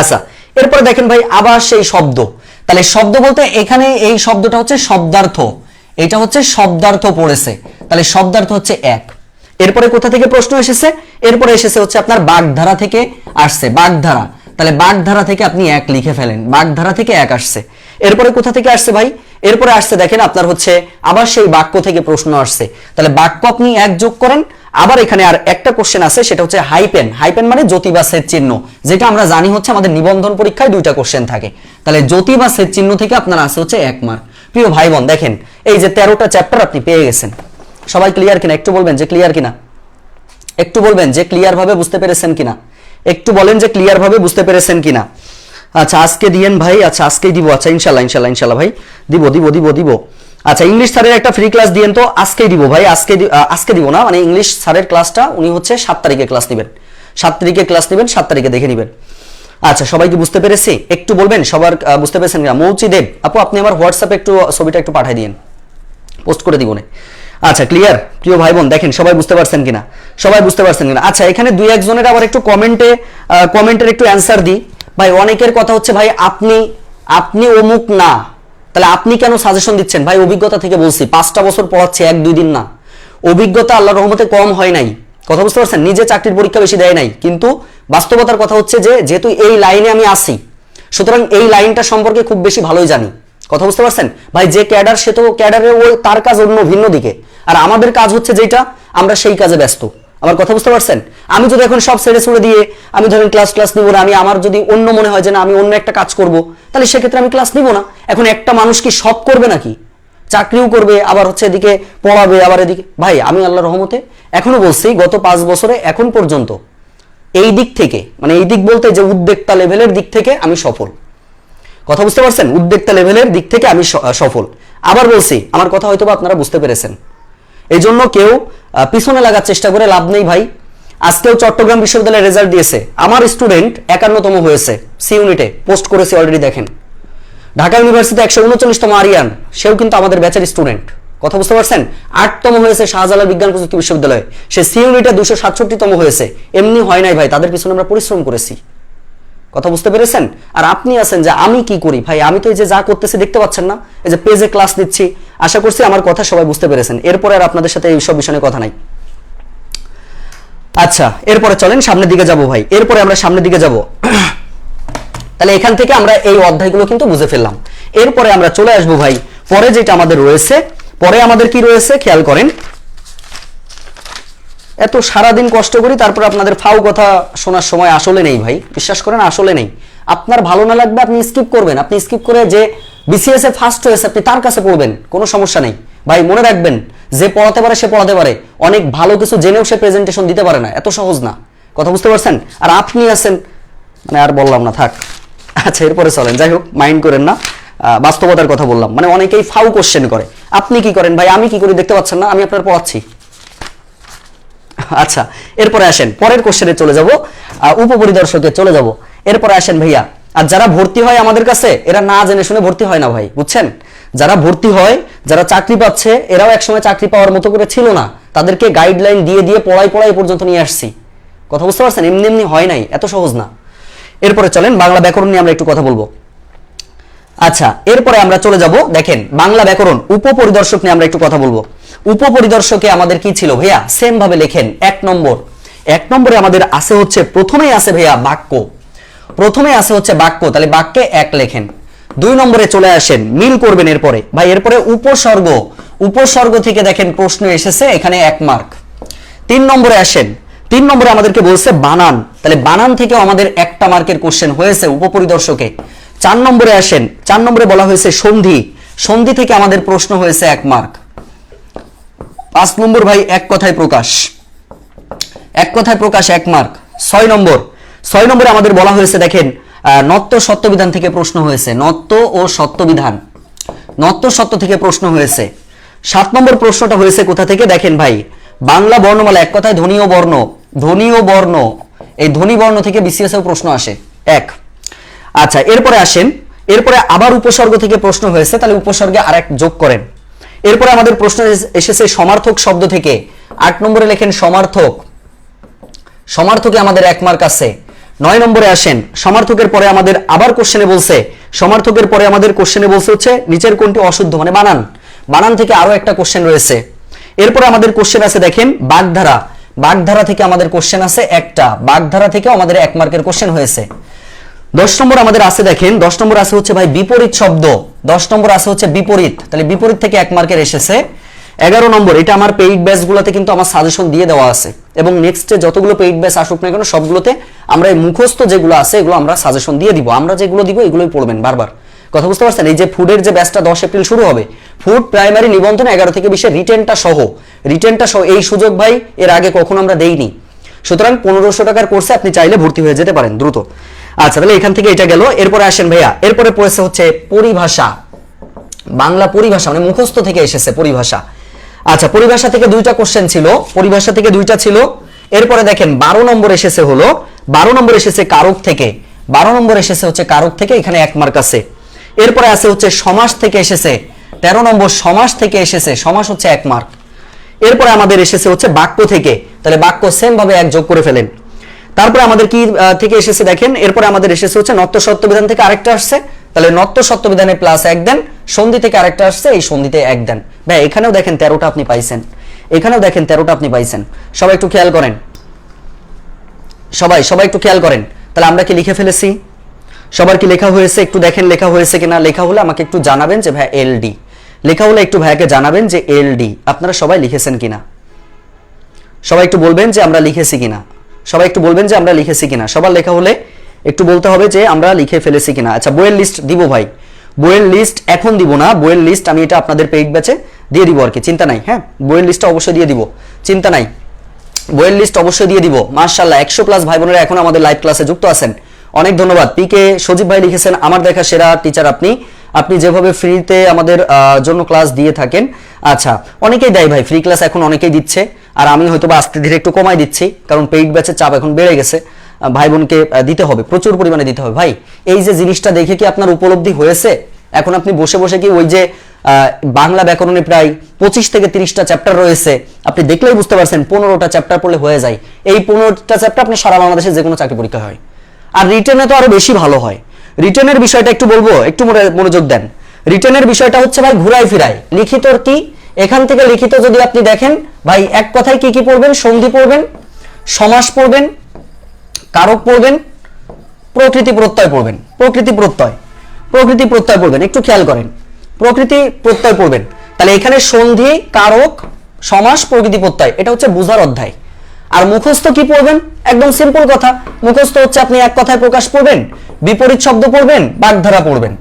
আচ্ছা এরপর দেখেন ভাই আবার সেই শব্দ, তাহলে শব্দ বলতে এখানে এই শব্দটা হচ্ছে শব্দার্থ, এটা হচ্ছে শব্দার্থ পড়েছে, তাহলে শব্দার্থ হচ্ছে 1। এরপরে কোথা থেকে প্রশ্ন এসেছে, এরপরে এসেছে হচ্ছে আপনার বাগধারা থেকে আসছে, বাগধারা, তাহলে বাগধারা থেকে আপনি 1 লিখে ফেলেন, বাগধারা থেকে 1 আসছে। এরপরে কোথা থেকে আসছে ভাই, এরপরে আসছে দেখেন আপনার হচ্ছে আবার সেই বাক্য থেকে প্রশ্ন আসছে, তাহলে বাক্য আপনি 1 যোগ করেন। আবার এখানে আর একটা কোশ্চেন আছে, সেটা হচ্ছে হাইপেন, হাইপেন মানে জ্যোতি বা ছেদ চিহ্ন, যেটা আমরা জানি হচ্ছে আমাদের নিবন্ধন পরীক্ষায় 2টা কোশ্চেন থাকে, তাহলে জ্যোতি বা ছেদ চিহ্ন থেকে আপনার আছে হচ্ছে 1 মার্ক। প্রিয় ভাই বোন দেখেন এই যে 13টা চ্যাপ্টার আপনি পেয়ে গেছেন, সবাই ক্লিয়ার কিনা, একটু বলবেন যে ক্লিয়ার কিনা, একটু বলবেন যে ক্লিয়ার ভাবে বুঝতে পেরেছেন কিনা, একটু বলেন যে ক্লিয়ার ভাবে বুঝতে পেরেছেন কিনা। আচ্ছা আজকে দিয়েন ভাই, আচ্ছা আজকেই দিব, আচ্ছা ইনশাল্লাহ ইনশাল্লাহ ইনশাল্লাহ ভাই দিব দিব দিব দিব। আচ্ছা ইংলিশ স্যারের একটা ফ্রি ক্লাস দিয়েন তো, আজকেই দিব ভাই, আজকে দিব না, মানে ইংলিশ স্যারের ক্লাসটা উনি হচ্ছে 7 তারিখে ক্লাস নেবেন, 7 তারিখে ক্লাস নেবেন, 7 তারিখে দেখে নেবেন। আচ্ছা সবাই কি বুঝতে পেরেছি, একটু বলবেন সবার বুঝতে পেরেছেন কিনা। মৌচি দেব আপু আপনি আমার হোয়াটসঅ্যাপে একটু ছবিটা একটু পাঠিয়ে দিন, পোস্ট করে দিব না। আচ্ছা ক্লিয়ার প্রিয় ভাই বোন, দেখেন সবাই বুঝতে পারছেন কিনা, সবাই বুঝতে পারছেন কিনা। আচ্ছা এখানে 2-1 জনের আবার একটু কমেন্টের একটু অ্যান্সার দিই ভাই। অনেকের কথা হচ্ছে ভাই আপনি অমুক না, তাহলে আপনি কেন সাজেশন দিচ্ছেন ভাই? অভিজ্ঞতা থেকে বলছি, 5টা বছর পড়াচ্ছি, 1-2 দিন না, অভিজ্ঞতা আল্লাহর রহমতে কম হয় নাই, কথা বুঝতে পারছেন। নিজে চাকরির পরীক্ষা বেশি দেয় নাই, কিন্তু বাস্তবতার কথা হচ্ছে যে যেহেতু এই লাইনে আমি আসি, সুতরাং এই লাইনটা সম্পর্কে খুব বেশি ভালোই জানি, কথা বুঝতে পারছেন ভাই। যে ক্যাডার সে তো ক্যাডারে ওই তার কাজ অন্য ভিন্ন দিকে, আর আমাদের কাজ হচ্ছে যেটা আমরা সেই কাজে ব্যস্ত, আমার কথা বুঝতে পারছেন। আমি যদি এখন সব ছেড়ে ছুড়ে দিয়ে আমি ধরেন ক্লাস নিব না, আমি আমার যদি অন্য মনে হয় যে না আমি অন্য একটা কাজ করব, তাহলে সেক্ষেত্রে আমি ক্লাস নিব না। এখন একটা মানুষ কি সব করবে নাকি? চাকরিও করবে, আবার হচ্ছে এদিকে পড়াবে, আবার এদিকে। ভাই আমি আল্লাহর রহমতে এখনো বলছি গত 5 বছরে এখন পর্যন্ত এই দিক থেকে, মানে এই দিক বলতে যে উদ্যোক্তা লেভেলের দিক থেকে আমি সফল, কথা বুঝতে পারছেন, উদ্যোক্তা লেভেলের দিক থেকে আমি সফল। আবার বলছি আমার কথা হয়তো আপনারা বুঝতে পেরেছেন, এই জন্য কেউ পিছনে লাগার চেষ্টা করে লাভ নেই ভাই। আজকেও চট্টগ্রাম বিশ্ববিদ্যালয়ের রেজাল্ট দিয়েছে, আমার স্টুডেন্ট 51তম হয়েছে, সি ইউনিটে পোস্ট করেছে অলরেডি, দেখেন। ঢাকা ইউনিভার্সিটি 139তম আরিয়ান, সেও কিন্তু আমাদের ব্যাচের স্টুডেন্ট, কথা বুঝতে পারছেন। 8তম হয়েছে শাহজালাল বিজ্ঞান প্রযুক্তি বিশ্ববিদ্যালয়ে, সে সি ইউনিটে 267তম হয়েছে। এমনি হয় নাই ভাই, তাদের পিছনে আমরা পরিশ্রম করেছি, কথা বুঝতে পেরেছেন। আর আপনি আছেন যে আমি কি করি ভাই, আমি তো এই যে যা করতেছি দেখতে পাচ্ছেন না, এই যে পেজে ক্লাস দিচ্ছি। আশা করছি আমার কথা সবাই বুঝতে পেরেছেন, এরপরে আর আপনাদের সাথে এইসব বিষয়ে কথা নাই। আচ্ছা এরপরে চলেন সামনের দিকে যাব ভাই, এরপরে আমরা সামনের দিকে যাব। তাহলে এখান থেকে আমরা এই অধ্যায়গুলো কিন্তু বুঝে ফেললাম। এরপরে আমরা চলে আসবো ভাই পরে যেটা আমাদের রয়েছে, পরে আমাদের কি রয়েছে খেয়াল করেন। এত সারাদিন কষ্ট করি, তারপর আপনাদের ফাউ কথা শোনার সময় আসলে নেই ভাই, বিশ্বাস করেন আসলে নেই। আপনার ভালো না লাগবে আপনি স্কিপ করবেন, আপনি স্কিপ করে যে বিসিএস এ ফার্স্ট হয়েছে আপনি তার কাছে পড়বেন, কোনো সমস্যা নেই ভাই। মনে রাখবেন যে পড়াতে পারে সে পড়াতে পারে, অনেক ভালো কিছু জেনেও সে প্রেজেন্টেশন দিতে পারে না, এত সহজ না, কথা বুঝতে পারছেন। আর আপনি আছেন, মানে আর বললাম না থাক। আচ্ছা এরপরে চলেন, যাই হোক মাইন্ড করেন না, বাস্তবতার কথা বললাম। মানে অনেকেই ফাউ কোশ্চেন করে, আপনি কি করেন ভাই, আমি কি করি দেখতে পাচ্ছেন না, আমি আপনার পড়াচ্ছি। আচ্ছা এরপরে আসেন পরের কোশ্চেনে চলে যাব, উপপরিদর্শকে চলে যাব। এরপরে আসেন ভাইয়া, আর যারা ভর্তি হয় আমাদের কাছে এরা না জেনে শুনে ভর্তি হয় না ভাই, বুঝছেন? যারা ভর্তি হয়, যারা চাকরি পাচ্ছে, এরাও একসময় চাকরি পাওয়ার মতো করে ছিল না, তাদেরকে গাইডলাইন দিয়ে দিয়ে পড়াই পর্যন্ত নিয়ে আসছি। কথা বুঝতে পারছেন? এমনি এমনি হয় নাই, এত সহজ না। এরপরে চলেন বাংলা ব্যাকরণ নিয়ে আমরা একটু কথা বলবো। আচ্ছা এরপরে আমরা চলে যাব, দেখেন বাংলা ব্যাকরণ উপপরিদর্শক নিয়ে আমরা একটু কথা বলবো। উপপরিদর্শকে আমাদের কি ছিল ভাইয়া, সেম ভাবে লেখেন। এক নম্বরে আমাদের আছে হচ্ছে, প্রথমেই আছে ভাইয়া বাক্য, প্রথমে আছে হচ্ছে বাক্য, তাহলে বাক্যে এক লেখেন। 2 নম্বরে চলে আসেন, মিল করবেন এরপরে ভাই। এরপরে উপসর্গ, উপসর্গ থেকে দেখেন প্রশ্ন এসেছে, এখানে 1 মার্ক। 3 নম্বরে আসেন, 3 নম্বরে আমাদেরকে বলছে বানান, তাহলে বানান থেকে আমাদের 1টা মার্কের কোশ্চেন হয়েছে উপপরিদর্শকে। 4 নম্বরে আসেন, 4 নম্বরে বলা হয়েছে সন্ধি, সন্ধি থেকে আমাদের প্রশ্ন হয়েছে 1 মার্ক। 5 নম্বর ভাই এক কথায় প্রকাশ, এক কথায় প্রকাশ 1 মার্ক। 6 নম্বরে আমাদের বলা হয়েছে দেখেন নত্য সত্যবিধান থেকে প্রশ্ন হয়েছে, নত্য ও সত্যবিধান, নত্য সত্য থেকে প্রশ্ন হয়েছে। 7 নম্বর প্রশ্নটা হয়েছে কোথা থেকে দেখেন ভাই, বাংলা বর্ণমালা এক কথায় ধ্বনি ও বর্ণ, ধ্বনি ও বর্ণ, এই ধ্বনি বর্ণ থেকে বিসিএস এও প্রশ্ন আসে 1। আচ্ছা এরপরে আসেন, এরপরে আবার উপসর্গ থেকে প্রশ্ন হয়েছে, তাহলে উপসর্গে আরেক যোগ করেন। এরপরে আমাদের প্রশ্ন এসেছে সমার্থক শব্দ থেকে, 8 নম্বরে লেখেন সমার্থক, সমার্থকে আমাদের 1 মার্ক আছে। 9 নম্বরে আসেন, সমার্থকের পরে আমাদের আবার কোশ্চেনে বলছে, সমার্থকের পরে আমাদের কোশ্চেনে বলছে হচ্ছে নিচের কোনটি অশুদ্ধ, মানে বানান, বানান থেকে আরো একটা কোশ্চেন রয়েছে। এরপরে আমাদের কোশ্চেন আছে দেখেন বাগধারা, বাগধারা থেকে আমাদের কোশ্চেন আছে একটা, বাগধারা থেকেও আমাদের 1 মার্কের কোশ্চেন হয়েছে। 10 নম্বর আমাদের আছে দেখেন, 10 নম্বর আছে হচ্ছে ভাই বিপরীত শব্দ, 10 নম্বর আছে হচ্ছে বিপরীত, তাহলে বিপরীত থেকে 1 মার্কের এসেছে। 11 নম্বর, এটা আমার পেইড ব্যাচগুলোতে কিন্তু আমার সাজেশন দিয়ে দেওয়া আছে, এবং নেক্সটে যতগুলো পেইড ব্যাচ আসুক না কেন সবগুলোতে আমরা এই মুখস্থ যেগুলো আছে এগুলো আমরা সাজেশন দিয়ে দিব, আমরা যেগুলো দিব এগুলোই পড়বেন বারবার। কথা বুঝতে পারছেন? এই যে ফুডের যে ব্যাচটা 10 এপ্রিল শুরু হবে, ফুড প্রাইমারি নিবন্ধন 11 থেকে 20 রিটেনটা সহ, রিটেনটা সহ, এই সুযোগ ভাই এর আগে কখনো আমরা দেইনি। সুতরাং 1500 টাকার কোর্সে আপনি চাইলে ভর্তি হয়ে যেতে পারেন দ্রুত। আচ্ছা তাহলে এখান থেকে এটা গেল। এরপরে আসেন ভাইয়া, এরপরে পড়েছে হচ্ছে পরিভাষা, বাংলা পরিভাষা, মানে মুখস্থ থেকে এসেছে পরিভাষা। আচ্ছা পরিভাষা থেকে 2টা কোশ্চেন ছিল, পরিভাষা থেকে 2টা ছিল। এরপরে দেখেন 12 নম্বর এসেছে হলো, 12 নম্বর এসেছে কারক থেকে, 12 নম্বর এসেছে হচ্ছে কারক থেকে, এখানে 1 মার্ক আছে। এরপরে আছে হচ্ছে সমাস থেকে এসেছে, 13 নম্বর সমাস থেকে এসেছে, সমাস হচ্ছে 1 মার্ক। এরপরে আমাদের এসেছে হচ্ছে বাক্য থেকে, তাহলে বাক্য সেম ভাবে 1 যোগ করে ফেলেন। তারপরে আমাদের কি থেকে এসেছে দেখেন, এরপরে আমাদের এসেছে হচ্ছে নত্য সত্যবিধান থেকে আরেকটা আসছে, তাহলে নত্য সত্যবিধানে প্লাস 1 দেন, সন্ধি থেকে আরেকটা আসছে, এই সন্ধিতে 1 দেন। ভাই এখানেও দেখেন 13টা আপনি পাইছেন, এখানেও দেখেন 13টা আপনি পাইছেন। সবাই একটু খেয়াল করেন, সবাই একটু খেয়াল করেন। তাহলে আমরা কি লিখে ফেলেছি? সবার কি লেখা হয়েছে? একটু দেখেন লেখা হয়েছে কিনা। লেখা হলে আমাকে একটু জানাবেন যে ভাই এলডি, লেখা হলে একটু ভাইয়াকে জানাবেন যে এলডি আপনারা সবাই লিখেছেন কিনা। সবাই একটু বলবেন যে আমরা লিখেছি কিনা, সবাই একটু বলবেন যে আমরা লিখেছি কিনা। সবার লেখা হলে একটু বলতে হবে যে আমরা লিখে ফেলেছি কিনা। আচ্ছা বইয়ের লিস্ট দিব ভাই, বইয়ের লিস্ট এখন দিব না, বইয়ের লিস্ট আমি এটা আপনাদের পেইড ব্যাচে দিয়ে দিব আর কি, চিন্তা নাই। হ্যাঁ বইয়ের লিস্টটা অবশ্যই দিয়ে দিব, চিন্তা নাই, বইয়ের লিস্ট অবশ্যই দিয়ে দিব। মাশাআল্লাহ 100+ ভাই বোনেরা এখন আমাদের লাইভ ক্লাসে যুক্ত আছেন, অনেক ধন্যবাদ। পিকে সজীব ভাই লিখেছেন আমার দেখা সেরা টিচার আপনি, আপনি যেভাবে ফ্রিতে আমাদের জন্য ক্লাস দিয়ে থাকেন। আচ্ছা অনেকেই দেয় ভাই ফ্রি ক্লাস, এখন অনেকেই দিচ্ছে, আর আমি হয়তো বা আস্তে ধীরে একটু কমাই দিচ্ছি, কারণ পেইড ব্যাচের চাপ এখন বেড়ে গেছে, ভাই বোনকে দিতে হবে, প্রচুর পরিমাণে দিতে হবে। ভাই এই যে জিনিসটা দেখে কি আপনার উপলব্ধি হয়েছে? এখন আপনি বসে বসে কি ওই যে বাংলা ব্যাকরণে প্রায় 25 থেকে 30টা চ্যাপ্টার রয়েছে, আপনি দেখলেই বুঝতে পারছেন 15টা চ্যাপ্টার পড়লে হয়ে যায়। এই 15টা চ্যাপ্টার আপনি সারা বাংলাদেশে যে কোনো চাকরি পরীক্ষা হয়, আর রিটেনে তো আরো বেশি ভালো হয়। রিটেনের বিষয়টা একটু বলবো, একটু মনোযোগ দেন। রিটেনের বিষয়টা হচ্ছে ভাই ঘুরাই ফিরাই, লিখিতর কি এখান থেকে লিখিত যদি আপনি দেখেন ভাই, এক কথায় কি কি পড়বেন? সন্ধি পড়বেন, সমাস পড়বেন, কারক পড়বেন, প্রকৃতি প্রত্যয় পড়বেন, প্রকৃতি প্রত্যয় পড়বেন। একটু খেয়াল করেন, প্রকৃতি প্রত্যয় পড়বেন। তাহলে এখানে সন্ধি, কারক, সমাস, প্রকৃতি প্রত্যয়, এটা হচ্ছে বুঝার অধ্যায়। আর মুখস্থ কি পড়বেন? একদম সিম্পল কথা, মুখস্থ হচ্ছে আপনি এক কথায় প্রকাশ পড়বেন, বিপরীত শব্দ পড়বেন, বাগধারা পড়বেন,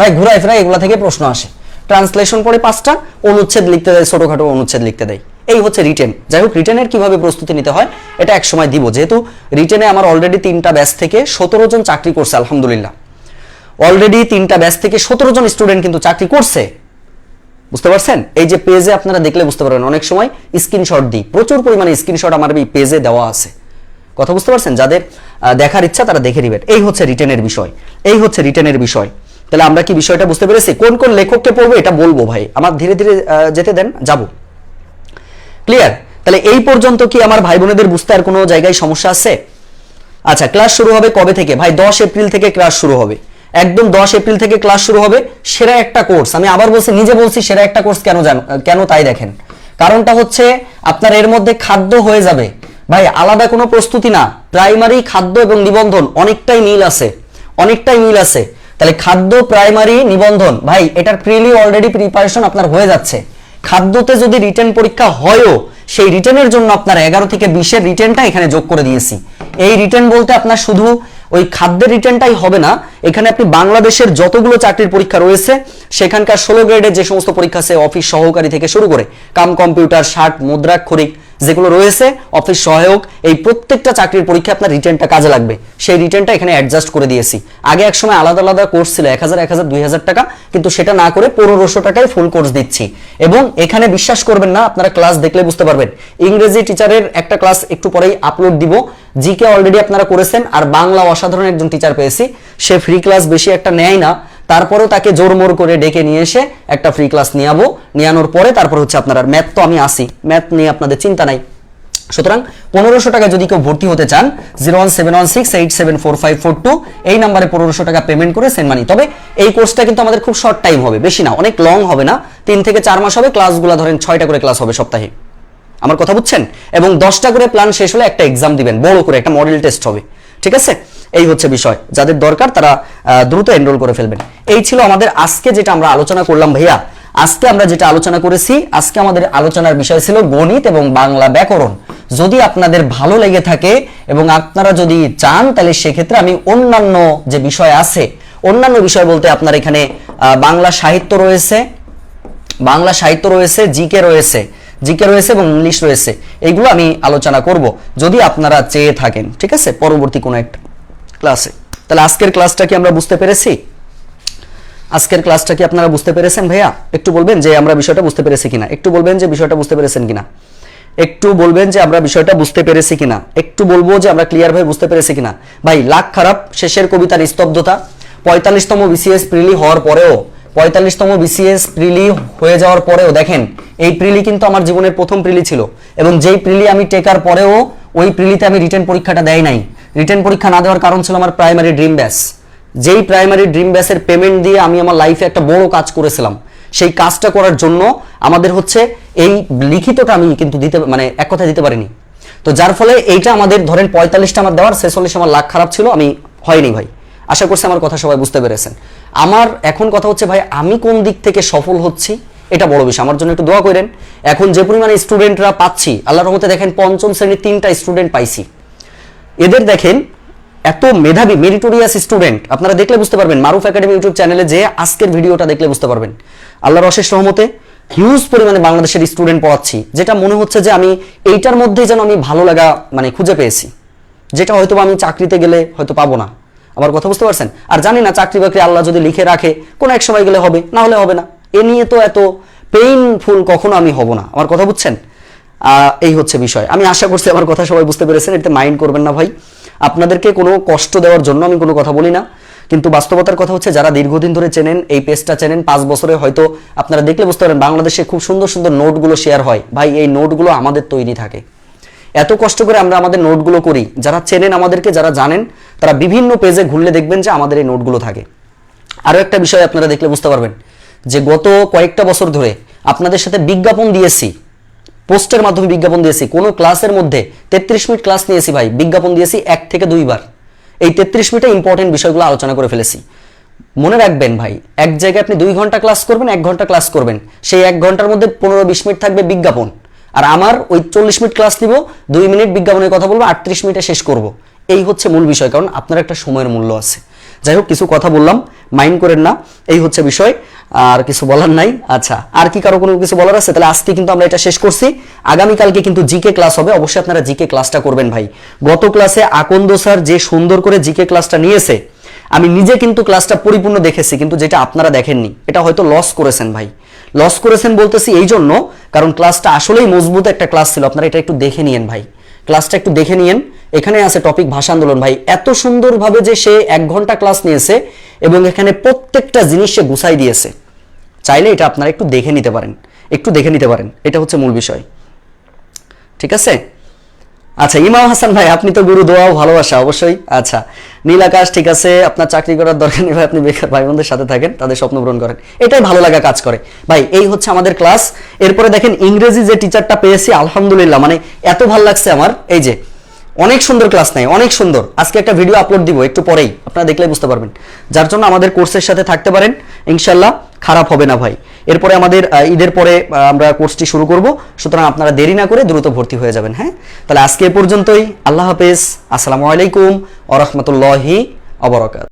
ভাই ঘুরাই ফেরাই এগুলা থেকে প্রশ্ন আসে। ট্রান্সলেশন পড়ে 5টা, অনুচ্ছেদ লিখতে দেয়, ছোটখাটো অনুচ্ছেদ লিখতে দেয়, এই হচ্ছে রিটেন। যাই হোক রিটেনের কিভাবে প্রস্তুতি নিতে হয় এটা এক সময় দিব, যেহেতু রিটেনে আমার অলরেডি 3টা ব্যাচ থেকে 17 জন চাকরি করছে আলহামদুলিল্লাহ। অলরেডি 3টা ব্যাচ থেকে 17 জন স্টুডেন্ট কিন্তু চাকরি করছে, বুঝতে পারছেন? এই যে পেজে আপনারা দেখলে বুঝতে পারবেন, অনেক সময় স্ক্রিনশট দিই, প্রচুর পরিমাণে স্ক্রিনশট আমার এই পেজে দেওয়া আছে। কথা বুঝতে পারছেন? যাদের দেখার ইচ্ছা তারা দেখে নেবেন। এই হচ্ছে রিটেনের বিষয়, এই হচ্ছে রিটেনের বিষয়। তাহলে আমরা কি বিষয়টা বুঝতে পেরেছি? কোন কোন লেখককে পড়বো এটা বলবো ভাই, আমার ধীরে ধীরে যেতে দেন, যাব। ক্লিয়ার? তাহলে এই পর্যন্ত কি আমার ভাই বোনেদের বুঝতে আর কোনো জায়গায় সমস্যা আছে? আচ্ছা, ক্লাস শুরু হবে কবে থেকে ভাই? 10 এপ্রিল থেকে ক্লাস শুরু হবে, একদম 10 এপ্রিল থেকে ক্লাস শুরু হবে। সেরা একটা কোর্স, আমি আবার বলছি, নিজে বলছি সেরা একটা কোর্স। কেন জানো? কেন তাই দেখেন, কারণটা হচ্ছে আপনার এর মধ্যে খাদ্য হয়ে যাবে ভাই, আলাদা কোনো প্রস্তুতি না। প্রাইমারি, খাদ্য এবং নিবন্ধন অনেকটাই মিল আছে, অনেকটাই মিল আছে। তাহলে খাদ্য, প্রাইমারি, নিবন্ধন ভাই, এটার প্রিলি অলরেডি প্রিপারেশন আপনার হয়ে যাচ্ছে। খাদ্যতে যদি রিটেন পরীক্ষা হয়ও, সেই রিটেনের জন্য আপনার 11 থেকে 20-এর রিটেনটা এখানে যোগ করে দিয়েছি। এই রিটেন বলতে আপনার শুধু ওই খাদ্যের রিটেনটাই হবে না, এখানে আপনি বাংলাদেশের যতগুলো চাকরির পরীক্ষা রয়েছে সেখানকার 16 গ্রেডের যে সমস্ত পরীক্ষা আছে, অফিস সহকারী থেকে শুরু করে কাম কম্পিউটার, ষাট, মুদ্রাক্ষরিক যেগুলো রয়েছে, অফিস সহায়ক, এই প্রত্যেকটা চাকরির পরীক্ষা আপনার রিটেনটা কাজে লাগবে। সেই রিটেনটা এখানে অ্যাডজাস্ট করে দিয়েছি। আগে এক সময় আলাদা আলাদা কোর্স ছিল 1000, 1000, 2000 টাকা, কিন্তু সেটা না করে 1500 টাকায় ফুল কোর্স দিচ্ছি। এবং এখানে বিশ্বাস করবেন না, আপনারা ক্লাস দেখলে বুঝতে পারবেন। ইংরেজি টিচারের একটা ক্লাস একটু পরেই আপলোড দিব, জিকে অলরেডি আপনারা করেছেন, আর বাংলা অসাধারণ একজন টিচার পেয়েছি, সে ফ্রি ক্লাস বেশি একটা নেয় না, তারপরেও তাকে জোরমোর করে ডেকে নিয়ে এসে একটা ফ্রি ক্লাস নিয়াবো। নিয়ানোর পরে তারপর হচ্ছে আপনারা ম্যাথ, তো আমি আসি, ম্যাথ নিয়ে আপনাদের চিন্তা নাই। সুতরাং 1500 টাকা যদি কেউ ভর্তি হতে চান, 01716874542 এই নাম্বারে 1500 টাকা পেমেন্ট করে সেন্ড মানি। তবে এই কোর্সটা কিন্তু আমাদের খুব শর্ট টাইম হবে, বেশি না, অনেক লং হবে না, 3 থেকে 4 মাস হবে। ক্লাসগুলো ধরেন 6টা করে ক্লাস হবে সপ্তাহে, আমার কথা বুঝছেন? এবং 10টা করে প্ল্যান শেষ হলে একটা এক্সাম দিবেন, বড় করে একটা মডেল টেস্ট হবে, ঠিক আছে? এই হচ্ছে বিষয়, যাদের দরকার তারা দ্রুত এনরোল করে ফেলবেন। এই ছিল আমাদের আজকে যেটা আমরা আলোচনা করলাম ভাইয়া। আজকে আমরা যেটা আলোচনা করেছি, আজকে আমাদের আলোচনার বিষয় ছিল গণিত এবং বাংলা ব্যাকরণ। যদি আপনাদের ভালো লেগে থাকে এবং আপনারা যদি চান, তাহলে সেক্ষেত্রে আমি অন্যান্য যে বিষয় আছে, অন্যান্য বিষয় বলতে আপনার এখানে বাংলা সাহিত্য রয়েছে, বাংলা সাহিত্য রয়েছে, জিকে রয়েছে, জিকে রয়েছে এবং ইংলিশ রয়েছে, এইগুলো আমি আলোচনা করব যদি আপনারা চেয়ে থাকেন, ঠিক আছে, পরবর্তী কোনো একটা ক্লাসে। তাহলে আজকের ক্লাসটা কি আমরা বুঝতে পেরেছি? আজকের ক্লাসটা কি আপনারা বুঝতে পেরেছেন ভাইয়া? একটু বলবেন যে আমরা বিষয়টা বুঝতে পেরেছি কিনা, একটু বলবেন যে বিষয়টা বুঝতে পেরেছেন কিনা, একটু বলবেন যে আমরা বিষয়টা বুঝতে পেরেছি কিনা, একটু বলবো যে আমরা ক্লিয়ার ভাবে বুঝতে পেরেছি কিনা। ভাই লাখ খারাপ, শেষের কবিতা নিস্তব্ধতা। 45তম বিসিএস প্রিলি হওয়ার পরেও, 45তম বিসিএস প্রিলি হয়ে যাওয়ার পরেও দেখেন, এই প্রিলি কিন্তু আমার জীবনের প্রথম প্রিলি ছিল, এবং যেই প্রিলি আমি টেকার পরেও ওই প্রিলিতে আমি রিটেন পরীক্ষাটা দেই নাই। রিটেন পরীক্ষা না দেওয়ার কারণ ছিল আমার প্রাইমারি ড্রিম ব্যাচ। যেই প্রাইমারি ড্রিম ব্যাচের পেমেন্ট দিয়ে আমি আমার লাইফে একটা বড় কাজ করেছিলাম, সেই কাজটা করার জন্য আমাদের হচ্ছে এই লিখিতটা আমি কিন্তু দিতে, মানে এক কথা দিতে পারিনি। তো যার ফলে এইটা আমাদের ধরেন 45টা আমার দেওয়ার, 46 আমার লাখ খারাপ ছিল, আমি হয়নি ভাই। আশা করছি আমার কথা সবাই বুঝতে পেরেছেন। আমার এখন কথা হচ্ছে ভাই, আমি কোন দিক থেকে সফল হচ্ছি এটা বড় বিষয়, আমার জন্য একটু দোয়া করেন। এখন যে পরিমাণে স্টুডেন্টরা পাচ্ছি, আল্লাহর রহমতে দেখেন 5ম শ্রেণীর 3টা স্টুডেন্ট পাইছি। এদের দেখেন এত মেধাবী মেরিটোরিয়াস স্টুডেন্ট, আপনারা দেখলে বুঝতে পারবেন। মারুফ একাডেমি ইউটিউব চ্যানেলে যে আজকের ভিডিওটা দেখলে বুঝতে পারবেন, আল্লাহর অশেষ রহমতে হিউজ পরিমাণে বাংলাদেশের স্টুডেন্ট পড়াচ্ছি, যেটা মনে হচ্ছে যে আমি এইটার মধ্যেই যেন আমি ভালো লাগা মানে খুঁজে পেয়েছি, যেটা হয়তো আমি চাকরিতে গেলে হয়তো পাবো না। আমার কথা বুঝতে পারছেন? আর জানি না চাকরি বাকরি আল্লাহ যদি লিখে রাখে কোনো এক সময় গেলে হবে, না হলে হবে না। এ নিয়ে তো এত পেইনফুল কখনো আমি হব না, আমার কথা বুঝছেন? এই হচ্ছে বিষয়। আমি আশা করছি আমার কথা সবাই বুঝতে পেরেছেন, এতে মাইন্ড করবেন না ভাই। আপনাদেরকে কোনো কষ্ট দেওয়ার জন্য আমি কোনো কথা বলি না, কিন্তু বাস্তবতার কথা হচ্ছে যারা দীর্ঘদিন ধরে চেনেন, এই পেজটা চেনেন, 5 বছরে হয়তো আপনারা দেখলে বুঝতে পারেন বাংলাদেশে খুব সুন্দর সুন্দর নোটগুলো শেয়ার হয়। ভাই এই নোটগুলো আমাদের তৈরি থাকে, এত কষ্ট করে আমরা আমাদের নোটগুলো করি। যারা চেনেন আমাদেরকে, যারা জানেন, তারা বিভিন্ন পেজে ঘুরলে দেখবেন যে আমাদের এই নোটগুলো থাকে। আরও একটা বিষয় আপনারা দেখলে বুঝতে পারবেন যে গত কয়েকটা বছর ধরে আপনাদের সাথে বিজ্ঞাপন দিয়েছি, পোস্টের মাধ্যমে বিজ্ঞাপন দিয়েছি। কোনো ক্লাসের মধ্যে 33 মিনিট ক্লাস নিয়েছি ভাই, বিজ্ঞাপন দিয়েছি 1 থেকে 2 বার। এই 33 মিনিটে ইম্পর্টেন্ট বিষয়গুলো আলোচনা করে ফেলেছি। মনে রাখবেন ভাই, এক জায়গায় আপনি 2 ঘন্টা ক্লাস করবেন, 1 ঘন্টা ক্লাস করবেন, সেই 1 ঘন্টার মধ্যে 15-20 মিনিট থাকবে বিজ্ঞাপন, আর আমার ওই 40 মিনিট ক্লাস নিব, 2 মিনিট বিজ্ঞাপনের কথা বলবো, 38 মিনিটে শেষ করব। এই হচ্ছে মূল বিষয়, কারণ আপনার একটা সময়ের মূল্য আছে। যাই হোক, কিছু কথা বললাম, মাইন্ড করেন না, এই হচ্ছে বিষয়, আর কিছু বলার নাই। আচ্ছা, আর কি কারো কোনো কিছু বলার আছে? তাহলে আজকে কিন্তু আমরা এটা শেষ করছি। আগামীকালকে কিন্তু জিকে ক্লাস হবে, অবশ্যই আপনারা জিকে ক্লাসটা করবেন ভাই। গত ক্লাসে আকন্দ স্যার যে সুন্দর করে জিকে ক্লাসটা নিয়েছে, আমি নিজে কিন্তু ক্লাসটা পরিপূর্ণ দেখেছি, কিন্তু যেটা আপনারা দেখেননি এটা হয়তো লস করেছেন ভাই। লস করেছেন বলতেছি এই জন্য, কারণ ক্লাসটা আসলেই মজবুত একটা ক্লাস ছিল। আপনারা এটা একটু দেখে নিয়েন ভাই, ক্লাসটা একটু দেখে নিয়েন। এখানে আছে টপিক ভাষা আন্দোলন। ভাই এত সুন্দরভাবে যে সে 1 ঘন্টা ক্লাস নিয়েছে এবং এখানে প্রত্যেকটা জিনিস সে গুছাই দিয়েছে। চাইলে এটা আপনারা একটু দেখে নিতে পারেন, একটু দেখে নিতে পারেন, এটা হচ্ছে মূল বিষয়। ঠিক আছে? আচ্ছা ইমাম হাসান ভাই, আপনি তো গুরু, দোয়াও ভালোবাসা অবশ্যই। আচ্ছা নীল আকাশ, ঠিক আছে, আপনার চাকরি করার দরকার নেই ভাই, আপনি বেকার ভাই বোনদের সাথে থাকেন, তাদের স্বপ্ন পূরণ করেন, এটাই ভালো লাগা কাজ করে ভাই। এই হচ্ছে আমাদের ক্লাস। এরপরে দেখেন ইংরেজি যে টিচারটা পেয়েছি আলহামদুলিল্লাহ, মানে এত ভালো লাগছে আমার। এই যে অনেক সুন্দর ক্লাস নেয়, অনেক সুন্দর। আজকে একটা ভিডিও আপলোড দিব একটু পরেই, আপনারা দেখলেই বুঝতে পারবেন। যার জন্য আমাদের কোর্সের সাথে থাকতে পারেন, ইনশাল্লাহ খারাপ হবে না ভাই। এরপরে আমাদের ঈদের পরে আমরা কোর্সটি শুরু করব, সুতরাং আপনারা দেরি না করে দ্রুত ভর্তি হয়ে যাবেন। হ্যাঁ, তাহলে আজকে এ পর্যন্তই। আল্লাহ হাফেজ, আসসালামু আলাইকুম ওয়া রাহমাতুল্লাহি ওয়া বারাকাতুহু।